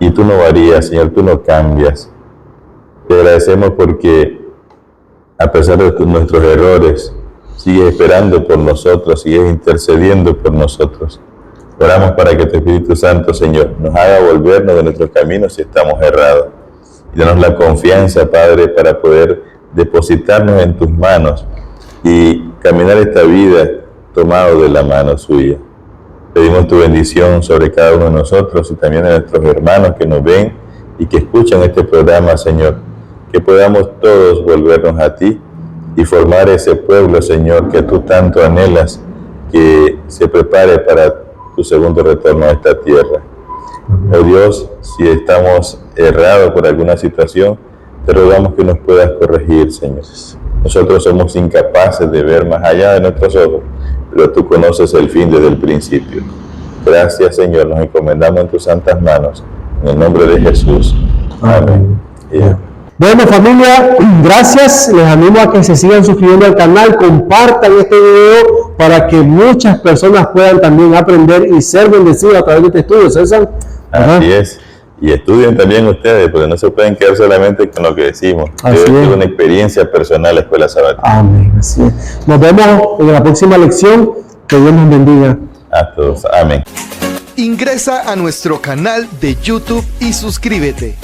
y tú no varías, Señor, tú no cambias. Te agradecemos porque a pesar de nuestros errores, sigues esperando por nosotros, sigues intercediendo por nosotros. Oramos para que tu Espíritu Santo, Señor, nos haga volvernos de nuestros caminos si estamos errados. Y danos la confianza, Padre, para poder depositarnos en tus manos y caminar esta vida tomado de la mano suya. Pedimos tu bendición sobre cada uno de nosotros y también a nuestros hermanos que nos ven y que escuchan este programa, Señor. Que podamos todos volvernos a ti y formar ese pueblo, Señor, que tú tanto anhelas, que se prepare para tu segundo retorno a esta tierra. Oh Dios, si estamos errados por alguna situación, te rogamos que nos puedas corregir, Señor. Nosotros somos incapaces de ver más allá de nuestros ojos, pero tú conoces el fin desde el principio. Gracias, Señor, nos encomendamos en tus santas manos, en el nombre de Jesús. Amén. Bueno, familia, gracias. Les animo a que se sigan suscribiendo al canal, compartan este video para que muchas personas puedan también aprender y ser bendecidos a través de este estudio, César. Así es. Y estudien también ustedes, porque no se pueden quedar solamente con lo que decimos. Es una experiencia personal la Escuela Sabática. Amén. Así es. Nos vemos en la próxima lección. Que Dios nos bendiga. A todos. Amén. Ingresa a nuestro canal de YouTube y suscríbete.